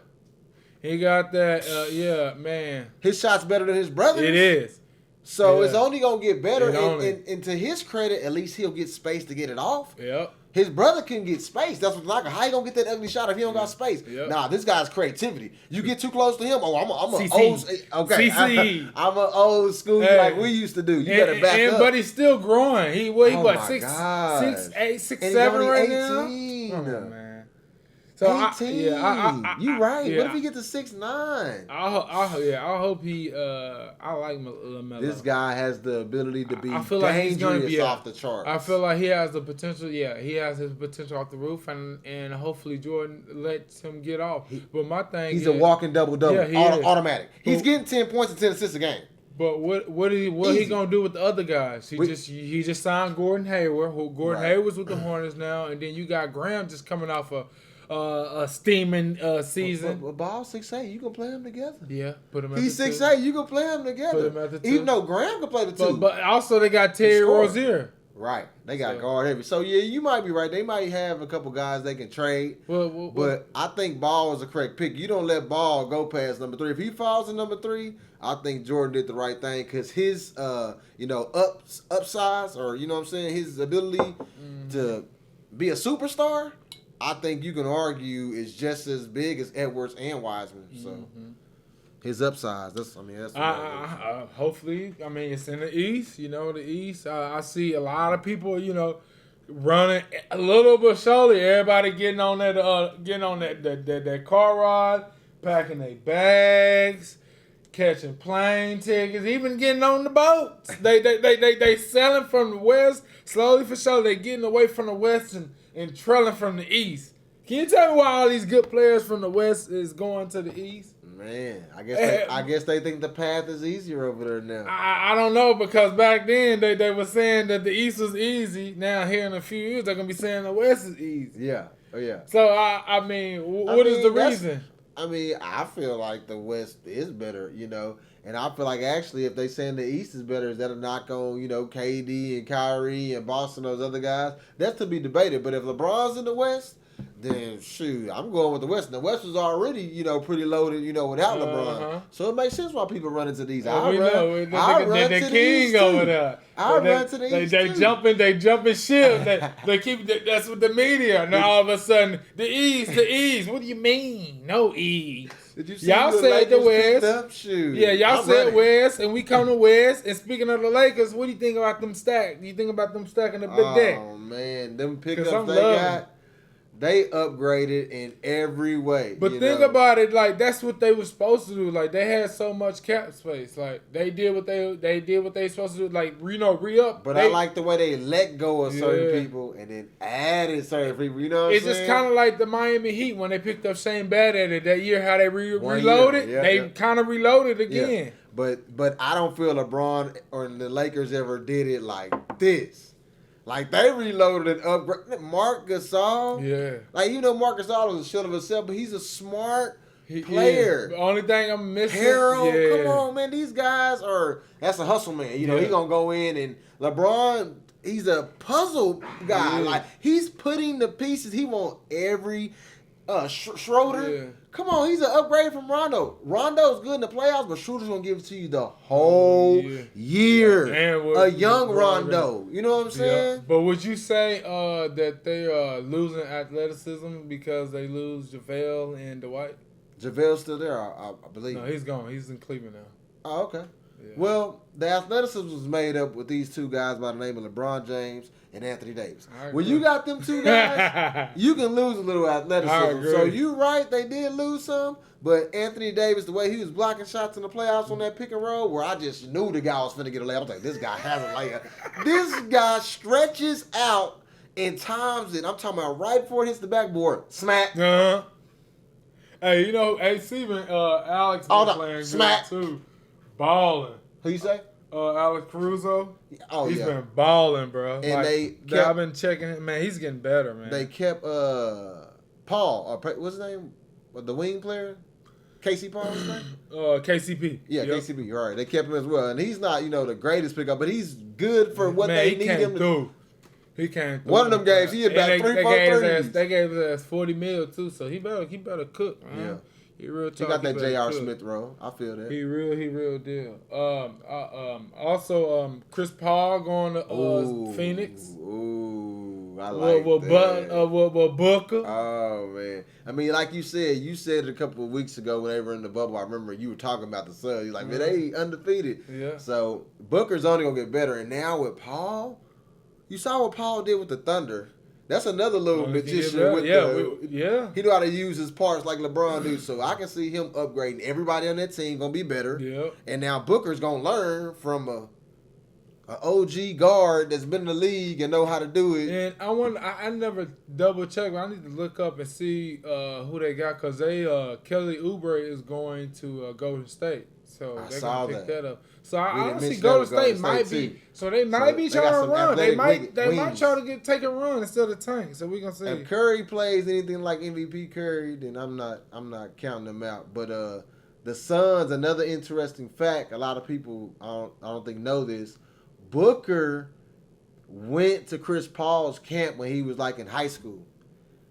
he got that, man. His shot's better than his brother's. It is. So it's only going to get better. And to his credit, at least he'll get space to get it off. Yep. His brother can get space. That's what's like. How you going to get that ugly shot if he don't got space? Yep. Nah, this guy's creativity. You get too close to him, I'm a CC. old... Okay. CC. I'm an old school like we used to do. You got to back up. But he's still growing. He what, 6'8", 6'7" right 18. now? Oh, man. So 18. You right. Yeah. What if he get to 6'9"? I hope he. I like LaMelo. This guy has the ability to be I feel like he's gonna dangerous be off the charts. I feel like he has the potential. Yeah, he has his potential off the roof, and hopefully Jordan lets him get off. But my thing, he's a walking double-double, Yeah, automatic. He's getting 10 points and 10 assists a game. But what he gonna do with the other guys? He just signed Gordon Hayward. Hayward's with the Hornets now, and then you got Graham just coming off a steaming season. But Ball 6'8", you can play them together. Yeah, put him at He's the 6'8", you can play them together. Put him at the 2. Even though Graham can play the 2. But also they got Terry Rozier. Right. They got guard heavy. So, yeah, you might be right. They might have a couple guys they can trade. But I think Ball is a correct pick. You don't let Ball go past number 3. If he falls in number 3, I think Jordan did the right thing because his, upsize or, you know what I'm saying, his ability to be a superstar, I think you can argue is just as big as Edwards and Wiseman. So his upsize, that's hopefully, it's in the East. The East. I see a lot of people, running a little bit slowly. Everybody getting on that car ride, packing their bags, catching plane tickets, even getting on the boats. They selling from the West slowly for sure. They getting away from the West and trailing from the East. Can you tell me why all these good players from the West is going to the East? Man, I guess they think the path is easier over there now. I don't know, because back then they were saying that the East was easy. Now here in a few years they're gonna be saying the West is easy. Yeah. Oh yeah. So what is the reason? I feel like the West is better, and I feel like actually if they saying the East is better, is that a knock on, KD and Kyrie and Boston, those other guys? That's to be debated. But if LeBron's in the West, then shoot, I'm going with the West. And the West was already, pretty loaded, without LeBron. So it makes sense why people run into these. I run to the East over there. Run to the East too. They jumping ship. They keep. That's what the media. Now all of a sudden, the East. What do you mean? No East. Did you see y'all said the West. Yeah, y'all said West, and we come to West. And speaking of the Lakers, what do you think about them stack? Do you think about them stacking the big deck? Oh man, them pickups they got. They upgraded in every way. But think about it, like that's what they were supposed to do. Like they had so much cap space. Like they did what they supposed to do. Like re-up. But I like the way they let go of certain people and then added certain people. You know what I'm saying? It's just kind of like the Miami Heat when they picked up Shane Battier that year. How they reloaded. They kind of reloaded again. Yeah. But I don't feel LeBron or the Lakers ever did it like this. Like, they reloaded and upgraded. Marc Gasol. Yeah. Like, Marc Gasol is a shell of himself, but he's a smart player. The only thing I'm missing. Harold, come on, man. These guys that's a hustle man. He's going to go in. And LeBron, he's a puzzle guy. Yeah. Like, he's putting the pieces. He wants every Schroeder. Yeah. Come on, he's an upgrade from Rondo. Rondo's good in the playoffs, but Schroeder's going to give it to you the whole year. A young Rondo. You know what I'm saying? Yeah. But would you say that they are losing athleticism because they lose JaVale and Dwight? JaVale's still there, I believe. No, he's gone. He's in Cleveland now. Oh, okay. Yeah. Well, the athleticism was made up with these two guys by the name of LeBron James and Anthony Davis. When you got them two guys, you can lose a little athleticism. So you're right, they did lose some. But Anthony Davis, the way he was blocking shots in the playoffs on that pick and roll, where I just knew the guy was finna get a layup. I was like, this guy has a layup. This guy stretches out and times it. I'm talking about right before it hits the backboard. Smack. Uh-huh. Hey, you know, Steven, Alex been playing smack. good too. Balling. Who you say? Alex Caruso. Oh, he's yeah. been balling, bro. And I've been checking him. Man, he's getting better, man. They kept Paul, what's his name? The wing player? KC Paul's name? KCP. Yeah, yep. KCP. You're right. They kept him as well. And he's not, the greatest pickup, but he's good for what they need him to do. He came through. One of them games, he had about 3-4 threes. They gave his ass $40 million too, so he better cook, man. Yeah. He real He got that J.R. Smith role. I feel that. He real deal. Also, Chris Paul going to Phoenix. Ooh, I like that. With Booker. Oh, man. I mean, like you said it a couple of weeks ago when they were in the bubble. I remember you were talking about the Suns. You're like, man, they undefeated. Yeah. So, Booker's only going to get better. And now with Paul, you saw what Paul did with the Thunder. That's another little magician with he know how to use his parts like LeBron do. So I can see him upgrading. Everybody on that team gonna be better. Yeah. And now Booker's gonna learn from a OG guard that's been in the league and know how to do it. And I never double check, but I need to look up and see who they got because Kelly Oubre is going to Golden State. So they're gonna pick that up. So I honestly Golden State might be. So they might be trying to run. They might try to take a run instead of tank. So we're gonna see. If Curry plays anything like MVP Curry, then I'm not counting them out. But the Suns, another interesting fact. A lot of people I don't think know this. Booker went to Chris Paul's camp when he was like in high school.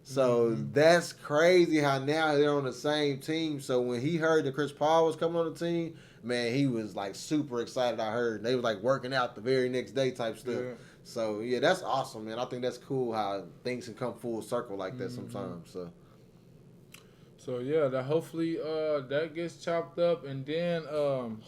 So that's crazy how now they're on the same team. So when he heard that Chris Paul was coming on the team, man, he was like super excited. I heard they was like working out the very next day type stuff. Yeah. So yeah, that's awesome, man. I think that's cool how things can come full circle like that sometimes. So yeah, that hopefully that gets chopped up, and then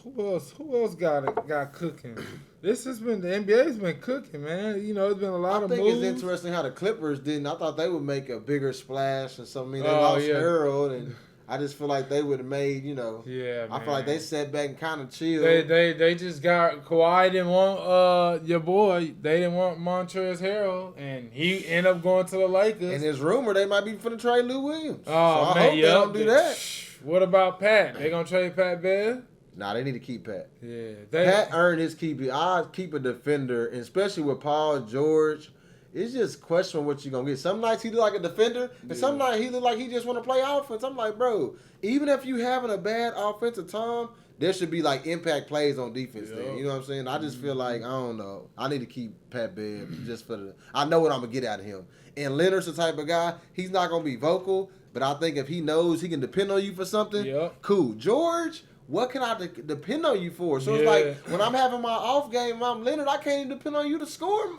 who else got cooking? This has been the NBA's been cooking, man. It's been a lot of moves. I think it's interesting how the Clippers didn't. I thought they would make a bigger splash and something. They lost Harold, and I just feel like they would have made. Yeah, I feel like they sat back and kind of chilled. They just got Kawhi didn't want your boy. They didn't want Montrezl Harrell, and he ended up going to the Lakers. And there's rumor they might be finna trade Lou Williams. Oh, so I hope they don't do that. What about Pat? They gonna trade Pat Bev? Nah, they need to keep Pat. Yeah, Pat earned his keep. I keep a defender, and especially with Paul George. It's just questionable what you're going to get. Some nights he look like a defender, and some nights he look like he just want to play offense. I'm like, bro, even if you having a bad offensive time, there should be like impact plays on defense there. You know what I'm saying? I just feel like, I don't know. I need to keep Pat Bev just for I know what I'm going to get out of him. And Leonard's the type of guy, he's not going to be vocal, but I think if he knows he can depend on you for something, cool. George, what can I depend on you for? So it's like when I'm having my off game, if I'm Leonard, I can't even depend on you to score.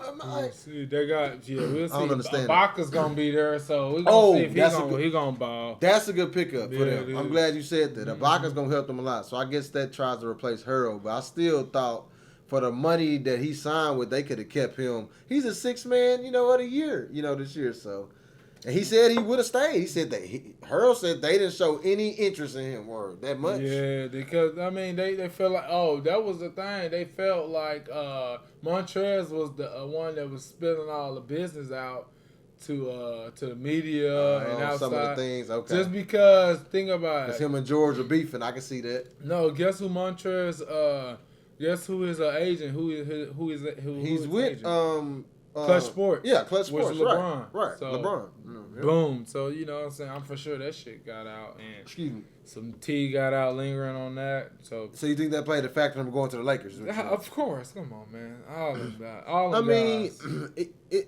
See, they got we'll see. I don't understand. Ibaka's gonna be there, so we're gonna see if he's gonna ball. That's a good pickup for them. I'm glad you said that. Ibaka's gonna help them a lot. So I guess that tries to replace Harold, but I still thought for the money that he signed with, they could have kept him. He's a 6th man, of the year, this year. So. And he said he would have stayed. He said that Harold said they didn't show any interest in him or that much. Yeah, because they felt like that was the thing. They felt like Montrez was the one that was spilling all the business out to the media and outside. Some of the things, okay. Just because think about it. Because him and George are beefing, I can see that. No, guess who Montrez? Guess who his agent? He's with agent? Clutch Sports. Yeah, Clutch Sports. LeBron. Right. So, LeBron. Boom. So, you know what I'm saying? I'm for sure that shit got out. And some tea got out lingering on that. So you think that played a factor in going to the Lakers? Of course. Come on, man.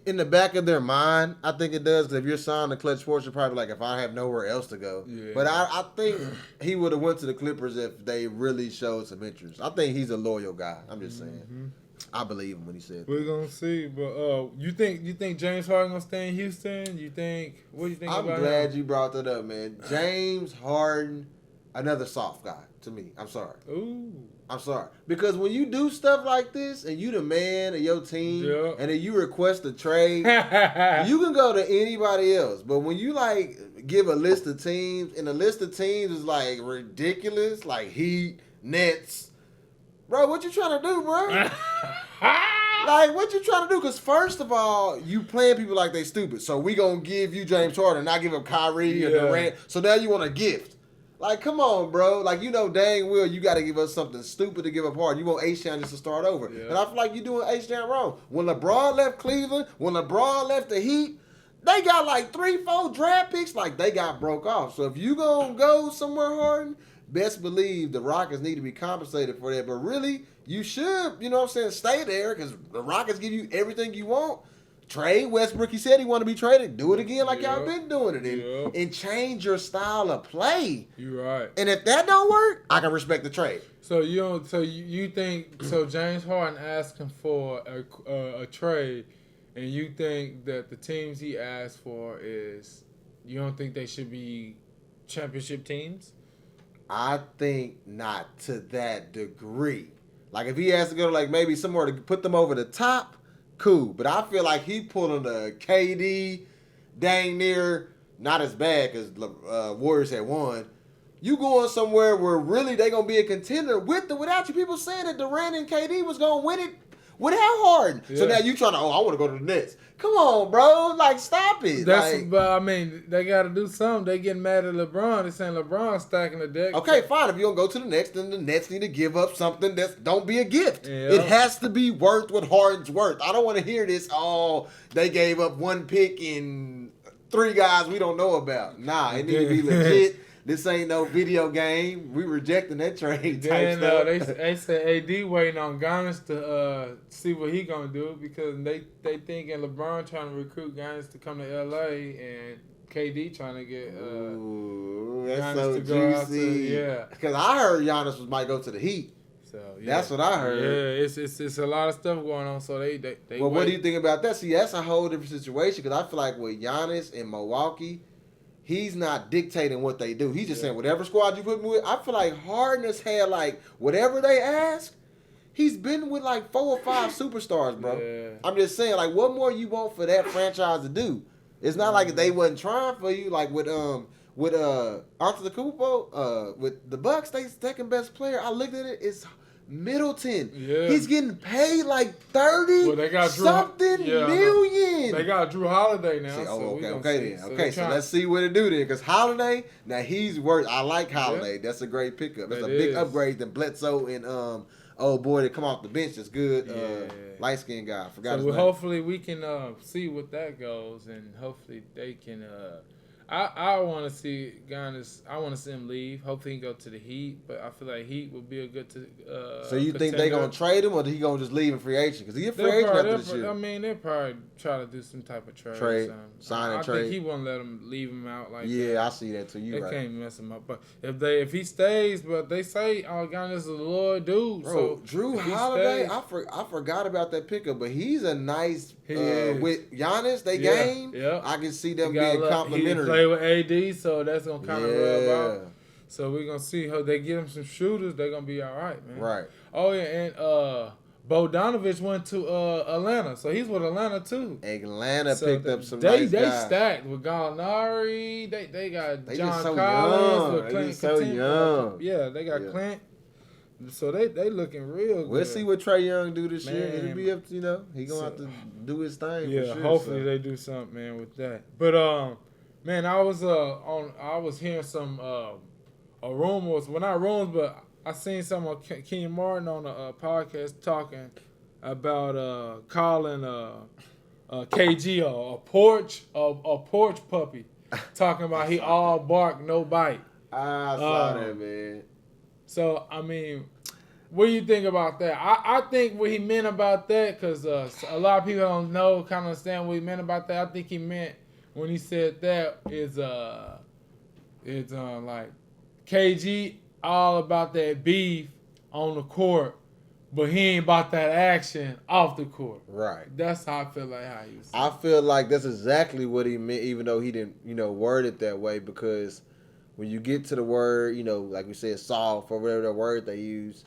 In the back of their mind, I think it does. Because if you're signed to Clutch Sports, you're probably like, if I have nowhere else to go. Yeah. But I think he would have went to the Clippers if they really showed some interest. I think he's a loyal guy. I'm just saying. I believe him when he said that. We're gonna see, but you think James Harden gonna stay in Houston? What do you think about him? I'm glad you brought that up, man. James Harden another soft guy to me. I'm sorry. Ooh. I'm sorry. Because when you do stuff like this and you the man of your team and then you request a trade, you can go to anybody else. But when you like give a list of teams and the list of teams is like ridiculous, like Heat, Nets, bro, what you trying to do, bro? Like, what you trying to do? Because first of all, you playing people like they stupid. So we going to give you James Harden, not give him Kyrie or Durant. So now you want a gift. Like, come on, bro. Like, you know dang well you got to give us something stupid to give up hard. You want H-Town just to start over. Yeah. And I feel like you're doing H-Town wrong. When LeBron left Cleveland, when LeBron left the Heat, they got like 3-4 draft picks. Like, they got broke off. So if you going to go somewhere, Harden, best believe the Rockets need to be compensated for that. But really, you should, you know what I'm saying, stay there because the Rockets give you everything you want. Trade Westbrook. He said he want to be traded. Do it again like y'all been doing it. And change your style of play. You're right. And if that don't work, I can respect the trade. So you don't. So you think so? James Harden asking for a trade, and you think that the teams he asked for is you don't think they should be championship teams? I think not to that degree. Like if he has to go to like maybe somewhere to put them over the top, cool. But I feel like he pulling a KD, dang near, not as bad because Warriors had won. You going somewhere where really they gonna be a contender with or without you. People saying that Durant and KD was gonna win it without Harden. Yeah. So now you trying to, I want to go to the Nets. Come on, bro. Like, stop it. But I mean, they got to do something. They getting mad at LeBron. They saying LeBron stacking the deck. Okay, fine. If you don't go to the Nets, then the Nets need to give up something that don't be a gift. Yeah. It has to be worth what Harden's worth. I don't want to hear this, they gave up one pick and 3 guys we don't know about. Nah, it need to be legit. This ain't no video game. We rejecting that trade type stuff. They said AD waiting on Giannis to see what he gonna do because they thinking LeBron trying to recruit Giannis to come to LA and KD trying to get that's Giannis so to go out juicy. to, because I heard Giannis might go to the Heat. So that's what I heard. Yeah, it's a lot of stuff going on. So they well, what do you think about that? See, that's a whole different situation because I feel like with Giannis in Milwaukee, he's not dictating what they do. He's just saying, whatever squad you put me with. I feel like Harden has had, like, whatever they ask, he's been with, like, 4 or 5 superstars, bro. Yeah. I'm just saying, like, what more you want for that franchise to do? It's not like they wasn't trying for you. Like, with Antetokounmpo, with the Bucks, they second best player. I looked at it, it's Middleton. Yeah. He's getting paid like 30 million. They got Drew Holiday now. See, so let's see what it do then. Because Holiday, now he's worth. I like Holiday. Yeah. That's a great pickup. It's a big upgrade than Bledsoe and old boy that come off the bench. That's good. Light skinned guy. Forgot his name. Hopefully we can see what that goes, and hopefully they can. I want to see Giannis. I want to see him leave. Hopefully he can go to the Heat, but I feel like Heat would be a good. So you think they gonna trade him, or he gonna just leave in free agent? Because he a free agent after this year. I mean, they'll probably try to do some type of trade. Sign and trade. I think he won't let him leave him out like that. Yeah, I see that too. You right. They can't mess him up. But if he stays, but they say Giannis is a loyal dude. Bro, so Drew Holiday, I forgot about that pickup, but he's a nice. With Giannis, they game. Yeah. I can see them being complimentary. He play with AD, so that's gonna kind of rub out. So we're gonna see how they get him some shooters. They're gonna be all right, man. Right. Oh yeah, and Bogdanovich went to Atlanta, so he's with Atlanta too. Atlanta picked up some nice guys. They stacked with Gallinari. They got John Collins. They so young. Yeah, they got Clint. So they looking real good. We'll see what Trae Young do this year. It'll be up to, he gonna have to do his thing. Yeah, for sure, hopefully they do something, man, with that. But man, I was hearing some rumors. Well, not rumors, but I seen some of Kenyon Martin on a podcast talking about calling KG a porch puppy, talking about he all bark no bite. I saw that, man. So I mean, what do you think about that? I think what he meant about that, because a lot of people don't know, kind of understand what he meant about that. I think he meant when he said that is like KG all about that beef on the court, but he ain't about that action off the court. Right. That's how I feel like how he was saying. I feel like that's exactly what he meant, even though he didn't, word it that way, because when you get to the word, like we said, soft or whatever the word they use,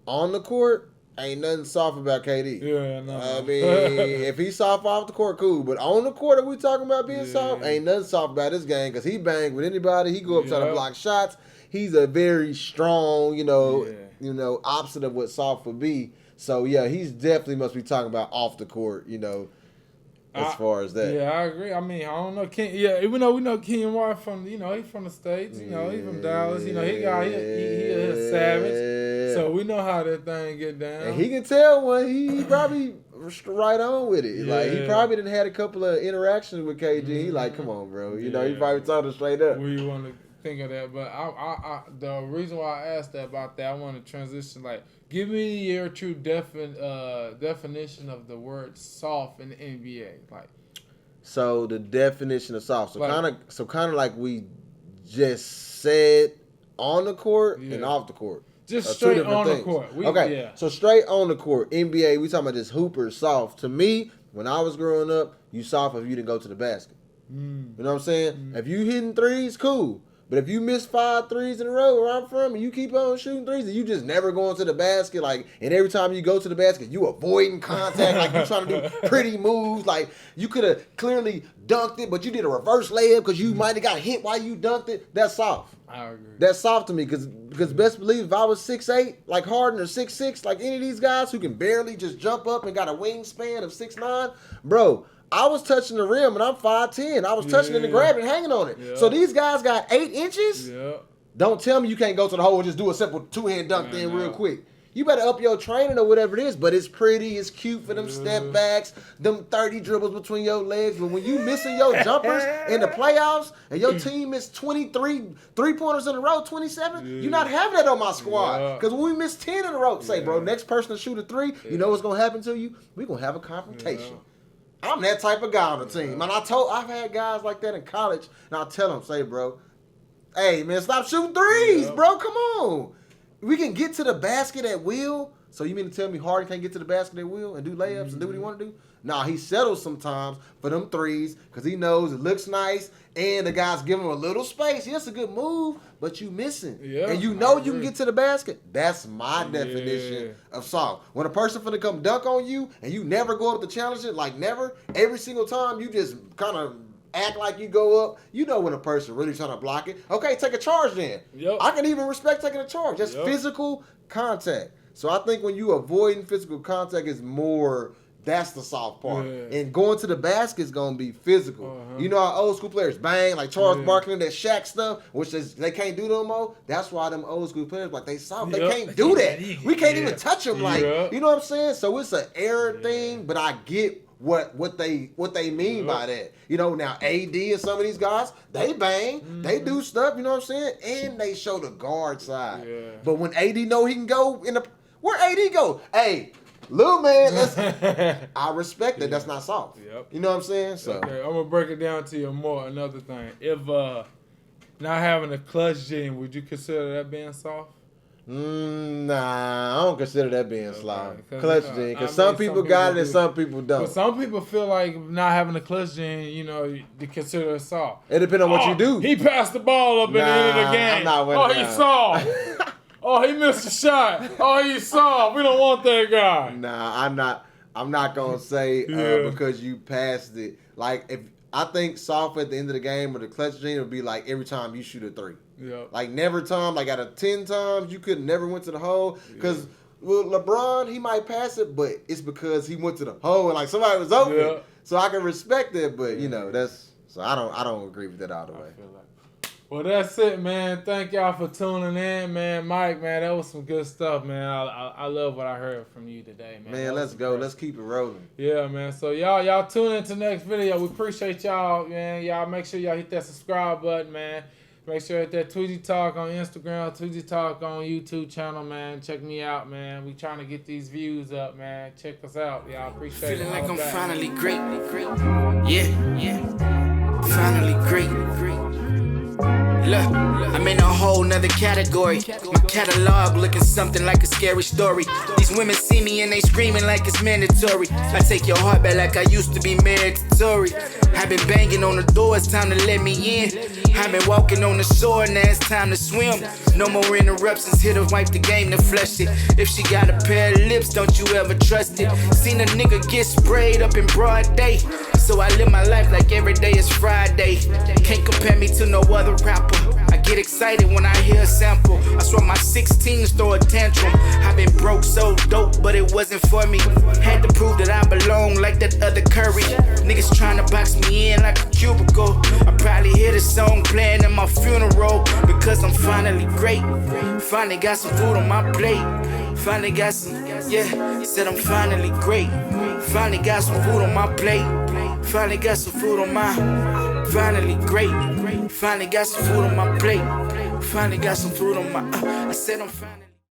on the court, ain't nothing soft about KD. Yeah, no. I mean, if he's soft off the court, cool. But on the court, if we talking about being soft, ain't nothing soft about this game because he bang with anybody. He go up trying to block shots. He's a very strong, opposite of what soft would be. So, yeah, he's definitely must be talking about off the court, as far as that. Yeah, I agree. I mean, I don't know. Even though we know Kenyon Martin from, he's from the States. He's from Dallas. He a savage. So we know how that thing get down. And he can tell when he probably right on with it. Yeah. Like, he probably done had a couple of interactions with KG. He like, come on, bro. He probably told him straight up. We want to think of that. But I the reason why I asked that about that, I want to transition. Like, give me your true definition of the word soft in the NBA. Like, so the definition of soft. So kind of like we just said on the court and off the court. Just straight on the court. So straight on the court. NBA, we talking about this hooper soft. To me, when I was growing up, you soft if you didn't go to the basket. You know what I'm saying? If you hitting threes, cool. But if you miss 5 threes in a row where I'm from and you keep on shooting threes and you just never going to the basket, like, and every time you go to the basket, you avoiding contact, like you trying to do pretty moves, like you could have clearly dunked it, but you did a reverse layup because you might have got hit while you dunked it. That's soft. I agree. That's soft to me because best believe if I was 6'8", like Harden, or 6'6", like any of these guys who can barely just jump up and got a wingspan of 6'9", bro, I was touching the rim and I'm 5'10". I was touching it and grabbing, hanging on it. Yeah. So these guys got 8 inches. Yeah. Don't tell me you can't go to the hole and just do a simple 2-hand dunk real quick. You better up your training or whatever it is, but it's pretty, it's cute for them step backs, them 30 dribbles between your legs. But when you missing your jumpers in the playoffs and your team missed 23 3-pointers in a row, 27, you're not having that on my squad. Because when we miss 10 in a row, say, bro, next person to shoot a 3, you know what's going to happen to you? We're going to have a confrontation. I'm that type of guy on the team. And I've had guys like that in college, and I'll tell them, say, bro, hey, man, stop shooting threes, bro. Come on. We can get to the basket at will. So you mean to tell me Harden can't get to the basket at will and do layups and do what he want to do? Nah, he settles sometimes for them threes because he knows it looks nice and the guys give him a little space. Yeah, it's a good move, but you missing. Yeah, and you know you can get to the basket. That's my definition of soft. When a person finna come dunk on you and you never go up to challenge it, like never, every single time you just kind of act like you go up, you know when a person really trying to block it. Okay, take a charge then. Yep. I can even respect taking a charge. That's physical contact. So I think when you avoiding physical contact is more, that's the soft part. Yeah. And going to the basket is going to be physical. You know how old school players bang, like Charles Barkley and that Shaq stuff, which is, they can't do no more. That's why them old school players, like, they soft. They can't do that. We can't even touch them. Like, you know what I'm saying? So it's an error thing, but I get what they mean by that. You know, now AD and some of these guys, they bang, they do stuff, you know what I'm saying? And they show the guard side. Yeah. But when AD know he can go in the, where AD go? Hey, little man, I respect that. That's not soft. Yep. You know what I'm saying? So okay, I'm gonna break it down to you more. Another thing, if not having a clutch gene, would you consider that being soft? Nah, I don't consider that being soft. Clutch gene, because some people got it and some people don't. But some people feel like not having a clutch gene, you know, they consider it soft. It depends on what you do. He passed the ball up at the end of the game. I'm not with he's soft. Oh, he missed a shot. Oh, he's soft. We don't want that guy. Nah, I'm not gonna say because you passed it. Like, if I think soft at the end of the game or the clutch gene would be like every time you shoot a 3. Yeah. Like never time. Like out of 10 times you could never went to the hole because LeBron he might pass it, but it's because he went to the hole and like somebody was open. Yeah. So I can respect that, but you know that's so I don't agree with that all the way. Well, that's it, man. Thank y'all for tuning in, man. Mike, man, that was some good stuff, man. I love what I heard from you today, man. Man, let's go. Let's keep it rolling. Yeah, man. So y'all tune in to the next video. We appreciate y'all, man. Y'all make sure y'all hit that subscribe button, man. Make sure hit that Tweezy Talk on Instagram, Tweezy Talk on YouTube channel, man. Check me out, man. We trying to get these views up, man. Check us out. Y'all appreciate it. Feeling like I'm finally great. Yeah. Finally great. Look, I'm in a whole nother category. My catalog looking something like a scary story. These women see me and they screaming like it's mandatory. I take your heart back like I used to be married to Tory. I've been banging on the door, it's time to let me in. I've been walking on the shore, now it's time to swim. No more interruptions, hit her, wipe the game to flush it. If she got a pair of lips, don't you ever trust it. Seen a nigga get sprayed up in broad day. So I live my life like every day is Friday. Can't compare me to no other rapper. I get excited when I hear a sample. I swear my 16s throw a tantrum. I've been broke so dope, but it wasn't for me. Had to prove that I belong like that other Curry. Niggas trying to box me in like a cubicle. I probably hear the song playing at my funeral. Because I'm finally great. Finally got some food on my plate. Finally got some, yeah, said I'm finally great. Finally got some food on my plate. Finally got some food on my, finally great. Finally got some food on my plate. Finally got some food on my, I said I'm finally.